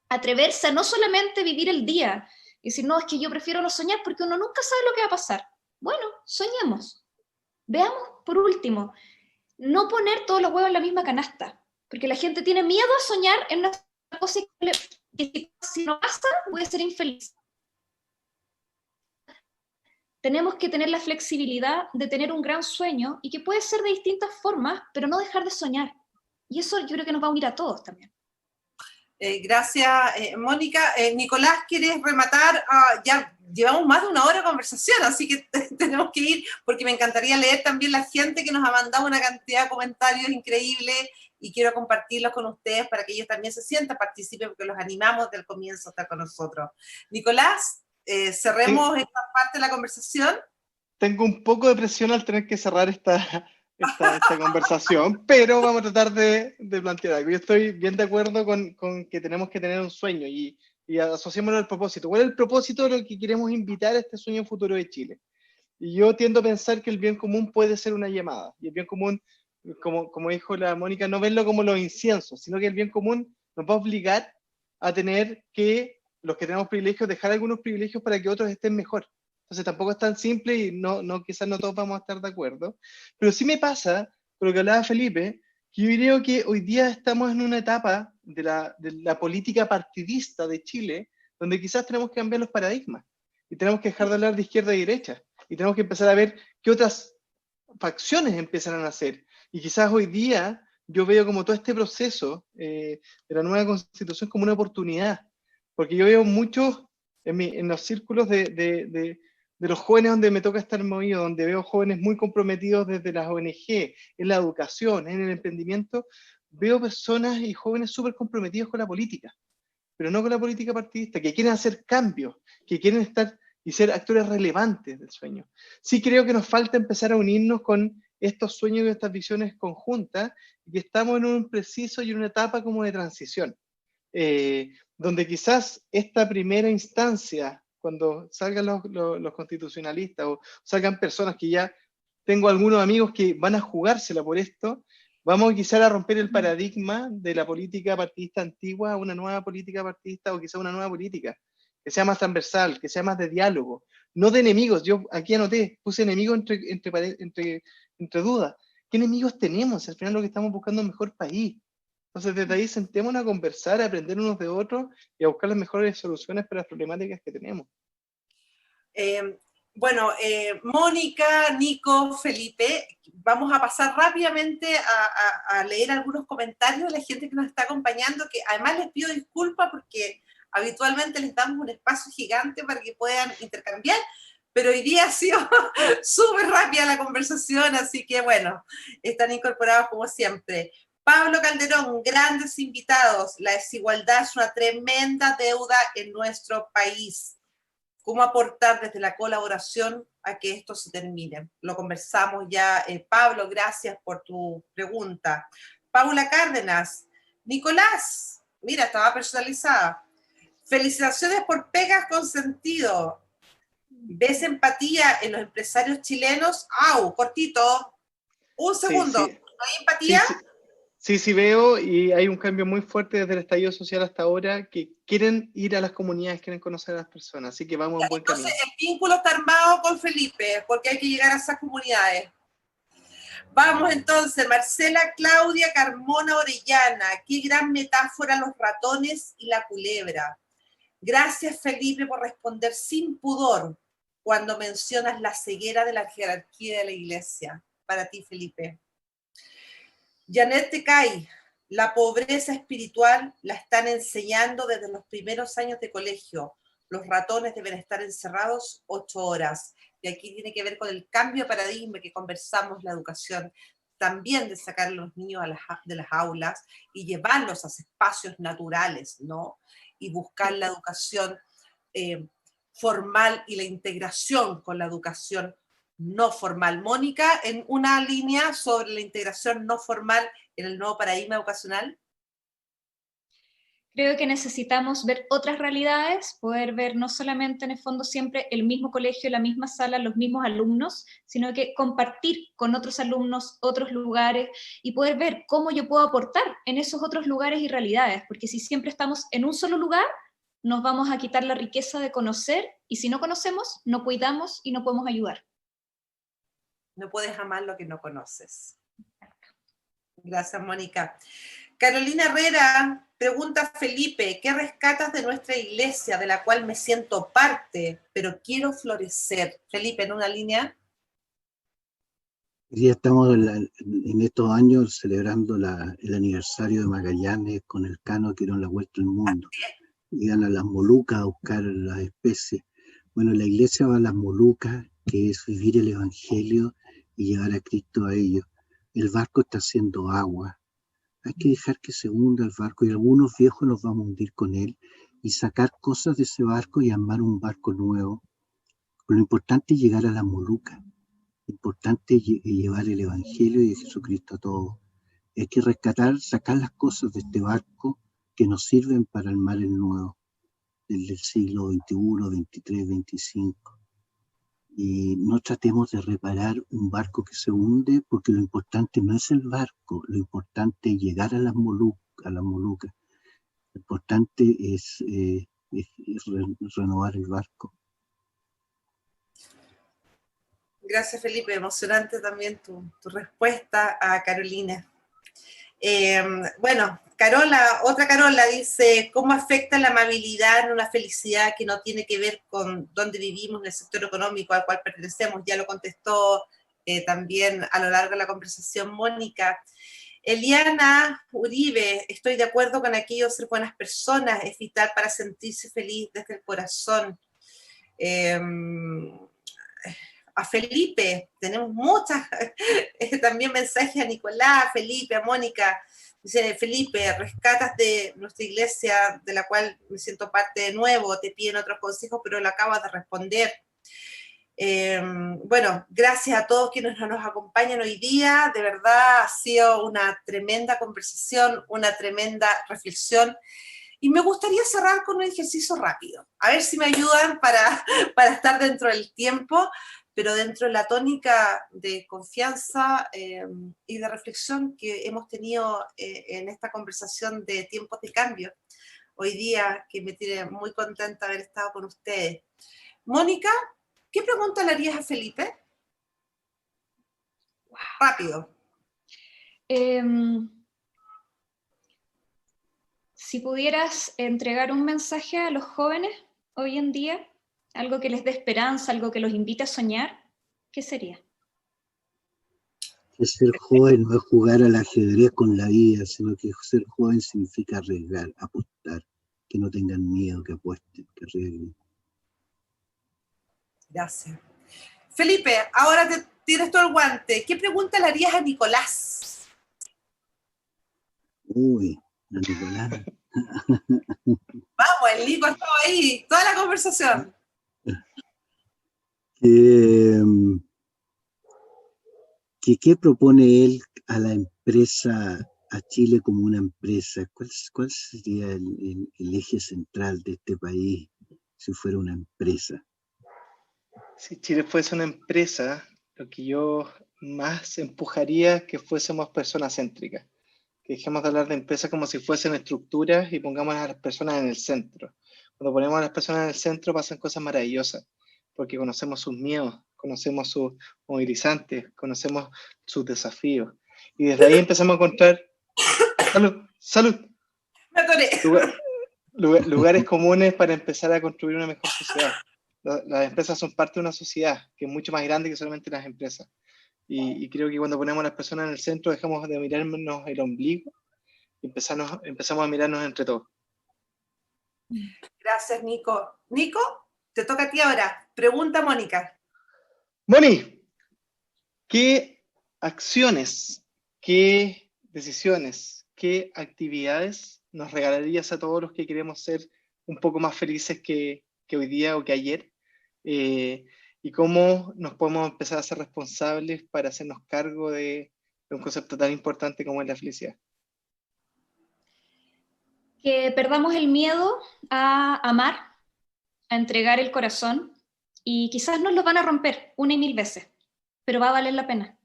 atreverse a no solamente vivir el día y decir, no, es que yo prefiero no soñar porque uno nunca sabe lo que va a pasar. Bueno, soñemos. Veamos, por último, no poner todos los huevos en la misma canasta, porque la gente tiene miedo a soñar en una cosa que si no pasa, voy a ser infeliz. Tenemos que tener la flexibilidad de tener un gran sueño y que puede ser de distintas formas, pero no dejar de soñar. Y eso yo creo que nos va a unir a todos también. Gracias, Mónica. Nicolás, ¿quieres rematar? Ya llevamos más de una hora de conversación, así que tenemos que ir, porque me encantaría leer también la gente que nos ha mandado una cantidad de comentarios increíbles y quiero compartirlos con ustedes para que ellos también se sientan, participen, porque los animamos desde el comienzo a estar con nosotros. Nicolás, cerremos esta parte de la conversación. Tengo un poco de presión al tener que cerrar esta conversación, pero vamos a tratar de plantear algo. Yo estoy bien de acuerdo con que tenemos que tener un sueño y asociémoslo al propósito. ¿Cuál es el propósito de lo que queremos invitar a este sueño futuro de Chile? Y yo tiendo a pensar que el bien común puede ser una llamada. Y el bien común, como dijo la Mónica, no verlo como los inciensos, sino que el bien común nos va a obligar a tener que, los que tenemos privilegios, dejar algunos privilegios para que otros estén mejor. Entonces tampoco es tan simple y quizás no todos vamos a estar de acuerdo. Pero sí me pasa, por lo que hablaba Felipe, que yo creo que hoy día estamos en una etapa de la política partidista de Chile, donde quizás tenemos que cambiar los paradigmas y tenemos que dejar de hablar de izquierda y derecha y tenemos que empezar a ver qué otras facciones empiezan a nacer. Y quizás hoy día yo veo como todo este proceso de la nueva constitución como una oportunidad, porque yo veo muchos en los círculos de los jóvenes donde me toca estar movido, donde veo jóvenes muy comprometidos desde las ONG, en la educación, en el emprendimiento, veo personas y jóvenes súper comprometidos con la política, pero no con la política partidista, que quieren hacer cambios, que quieren estar y ser actores relevantes del sueño. Sí creo que nos falta empezar a unirnos con estos sueños y estas visiones conjuntas, y que estamos en un preciso y una etapa como de transición, donde quizás esta primera instancia, cuando salgan los constitucionalistas o salgan personas que ya tengo algunos amigos que van a jugársela por esto, vamos quizás a romper el paradigma de la política partidista antigua a una nueva política partidista o quizás una nueva política que sea más transversal, que sea más de diálogo, no de enemigos. Yo aquí anoté, puse enemigos entre dudas. ¿Qué enemigos tenemos? Al final lo que estamos buscando es un mejor país. Entonces desde ahí sentémonos a conversar, a aprender unos de otros y a buscar las mejores soluciones para las problemáticas que tenemos. Bueno, Mónica, Nico, Felipe, vamos a pasar rápidamente a leer algunos comentarios de la gente que nos está acompañando, que además les pido disculpas porque habitualmente les damos un espacio gigante para que puedan intercambiar, pero hoy día ha sido súper rápida la conversación, así que bueno, están incorporados como siempre. Pablo Calderón, grandes invitados, la desigualdad es una tremenda deuda en nuestro país. ¿Cómo aportar desde la colaboración a que esto se termine? Lo conversamos ya. Pablo, gracias por tu pregunta. Paula Cárdenas, Nicolás, mira, estaba personalizada. Felicitaciones por pegas con sentido. ¿Ves empatía en los empresarios chilenos? ¡Au! Cortito. Un segundo. Sí. ¿No hay empatía? Sí veo, y hay un cambio muy fuerte desde el estallido social hasta ahora, que quieren ir a las comunidades, quieren conocer a las personas, así que vamos en buen camino. Entonces el vínculo está armado con Felipe, porque hay que llegar a esas comunidades. Vamos entonces, Marcela Claudia Carmona Orellana, qué gran metáfora los ratones y la culebra. Gracias, Felipe, por responder sin pudor cuando mencionas la ceguera de la jerarquía de la iglesia. Para ti, Felipe. Janet Tecay, la pobreza espiritual la están enseñando desde los primeros años de colegio. Los ratones deben estar encerrados 8 horas. Y aquí tiene que ver con el cambio de paradigma que conversamos, la educación, también de sacar a los niños de las aulas y llevarlos a espacios naturales, ¿no? Y buscar la educación formal y la integración con la educación no formal. Mónica, en una línea sobre la integración no formal en el nuevo paradigma educacional. Creo que necesitamos ver otras realidades, poder ver no solamente en el fondo siempre el mismo colegio, la misma sala, los mismos alumnos, sino que compartir con otros alumnos, otros lugares y poder ver cómo yo puedo aportar en esos otros lugares y realidades, porque si siempre estamos en un solo lugar, nos vamos a quitar la riqueza de conocer y si no conocemos, no cuidamos y no podemos ayudar. No puedes amar lo que no conoces. Gracias, Mónica. Carolina Herrera pregunta a Felipe, ¿qué rescatas de nuestra iglesia de la cual me siento parte, pero quiero florecer? Felipe, en una línea. Hoy día estamos en estos años celebrando el aniversario de Magallanes con el cano que dieron la vuelta al mundo. Iban a las Molucas a buscar las especies. Bueno, la iglesia va a las Molucas, que es vivir el Evangelio y llevar a Cristo a ellos. El barco está haciendo agua. Hay que dejar que se hunda el barco y algunos viejos nos vamos a hundir con él y sacar cosas de ese barco y armar un barco nuevo. Lo importante es llegar a las Molucas. Lo importante es llevar el Evangelio y de Jesucristo a todos. Hay que rescatar, sacar las cosas de este barco que nos sirven para armar el nuevo, del siglo XXI, XXIII, XXV. Y no tratemos de reparar un barco que se hunde, porque lo importante no es el barco, lo importante es llegar a las Molucas. Lo importante es renovar el barco. Gracias, Felipe. Emocionante también tu respuesta a Carolina. Bueno, otra Carola dice, ¿cómo afecta la amabilidad en una felicidad que no tiene que ver con dónde vivimos en el sector económico al cual pertenecemos? Ya lo contestó también a lo largo de la conversación Mónica. Eliana Uribe, estoy de acuerdo con aquello, ser buenas personas es vital para sentirse feliz desde el corazón. A Felipe, tenemos muchas, también mensajes a Nicolás, a Felipe, a Mónica. Dice, Felipe, rescatas de nuestra iglesia, de la cual me siento parte de nuevo, te piden otros consejos, pero lo acabas de responder. Bueno, gracias a todos quienes nos acompañan hoy día, de verdad ha sido una tremenda conversación, una tremenda reflexión, y me gustaría cerrar con un ejercicio rápido, a ver si me ayudan para estar dentro del tiempo, pero dentro de la tónica de confianza y de reflexión que hemos tenido en esta conversación de tiempos de cambio, hoy día, que me tiene muy contenta haber estado con ustedes. Mónica, ¿qué pregunta le harías a Felipe? Wow. Rápido. Si pudieras entregar un mensaje a los jóvenes hoy en día, algo que les dé esperanza, algo que los invite a soñar, ¿qué sería? Que ser joven no es jugar al ajedrez con la vida, sino que ser joven significa arriesgar, apostar, que no tengan miedo, que apuesten, que arriesguen. Gracias. Felipe, ahora tienes todo el guante. ¿Qué pregunta le harías a Nicolás? Uy, a Nicolás. Vamos, el Nico estaba ahí, toda la conversación. ¿Qué propone él a la empresa, a Chile como una empresa? ¿Cuál sería el eje central de este país si fuera una empresa? Si Chile fuese una empresa, lo que yo más empujaría es que fuésemos personas céntricas, que dejemos de hablar de empresas como si fuesen estructuras y pongamos a las personas en el centro. Cuando ponemos a las personas en el centro pasan cosas maravillosas, porque conocemos sus miedos, conocemos sus movilizantes, conocemos sus desafíos. Y desde ahí empezamos a encontrar ¡Salud! Me atoré. Lugares comunes para empezar a construir una mejor sociedad. Las empresas son parte de una sociedad que es mucho más grande que solamente las empresas. Y creo que cuando ponemos a las personas en el centro dejamos de mirarnos el ombligo y empezamos a mirarnos entre todos. Gracias, Nico. Nico, te toca a ti ahora. Pregunta, Mónica. Moni, ¿qué acciones, qué decisiones, qué actividades nos regalarías a todos los que queremos ser un poco más felices que hoy día o que ayer? Y cómo nos podemos empezar a ser responsables para hacernos cargo de un concepto tan importante como es la felicidad. Que perdamos el miedo a amar, a entregar el corazón, y quizás nos lo van a romper 1 y 1000 veces, pero va a valer la pena.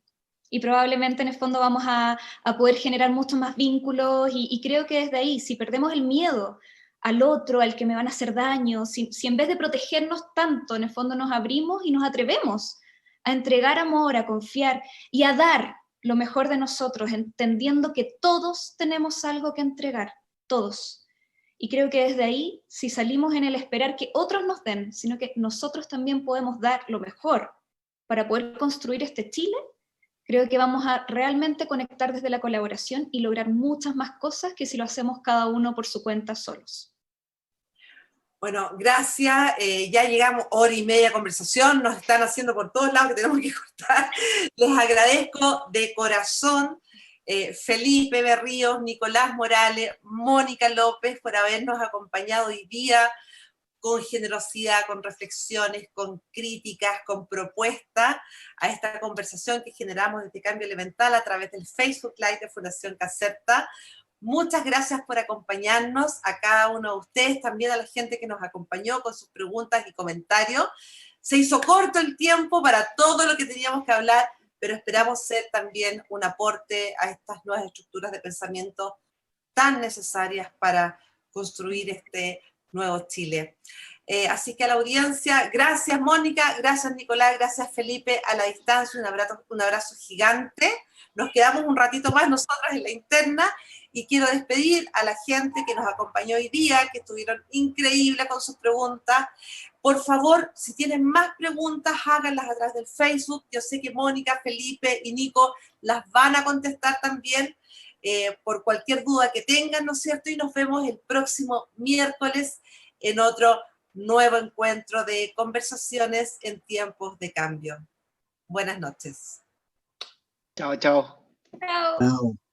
Y probablemente en el fondo vamos a poder generar muchos más vínculos, y creo que desde ahí, si perdemos el miedo al otro, al que me van a hacer daño, si en vez de protegernos tanto, en el fondo nos abrimos y nos atrevemos a entregar amor, a confiar y a dar lo mejor de nosotros, entendiendo que todos tenemos algo que entregar, todos. Y creo que desde ahí, si salimos en el esperar que otros nos den, sino que nosotros también podemos dar lo mejor para poder construir este Chile, Creo que vamos a realmente conectar desde la colaboración y lograr muchas más cosas que si lo hacemos cada uno por su cuenta solos. Bueno, gracias. Ya llegamos 1h30 de conversación, nos están haciendo por todos lados que tenemos que cortar. Les agradezco de corazón, Felipe Berríos, Nicolás Morales, Mónica López, por habernos acompañado hoy día con generosidad, con reflexiones, con críticas, con propuestas a esta conversación que generamos desde Cambio Elemental a través del Facebook Live de Fundación Caserta. Muchas gracias por acompañarnos, a cada uno de ustedes, también a la gente que nos acompañó con sus preguntas y comentarios. Se hizo corto el tiempo para todo lo que teníamos que hablar, pero esperamos ser también un aporte a estas nuevas estructuras de pensamiento tan necesarias para construir este nuevo Chile. Así que a la audiencia, gracias Mónica, gracias Nicolás, gracias Felipe, a la distancia, un abrazo gigante. Nos quedamos un ratito más nosotras en la interna y quiero despedir a la gente que nos acompañó hoy día, que estuvieron increíbles con sus preguntas. Por favor, si tienen más preguntas, háganlas a través del Facebook. Yo sé que Mónica, Felipe y Nico las van a contestar también por cualquier duda que tengan, ¿no es cierto? Y nos vemos el próximo miércoles en otro nuevo encuentro de conversaciones en tiempos de cambio. Buenas noches. Chao, chao. Chao. Chao.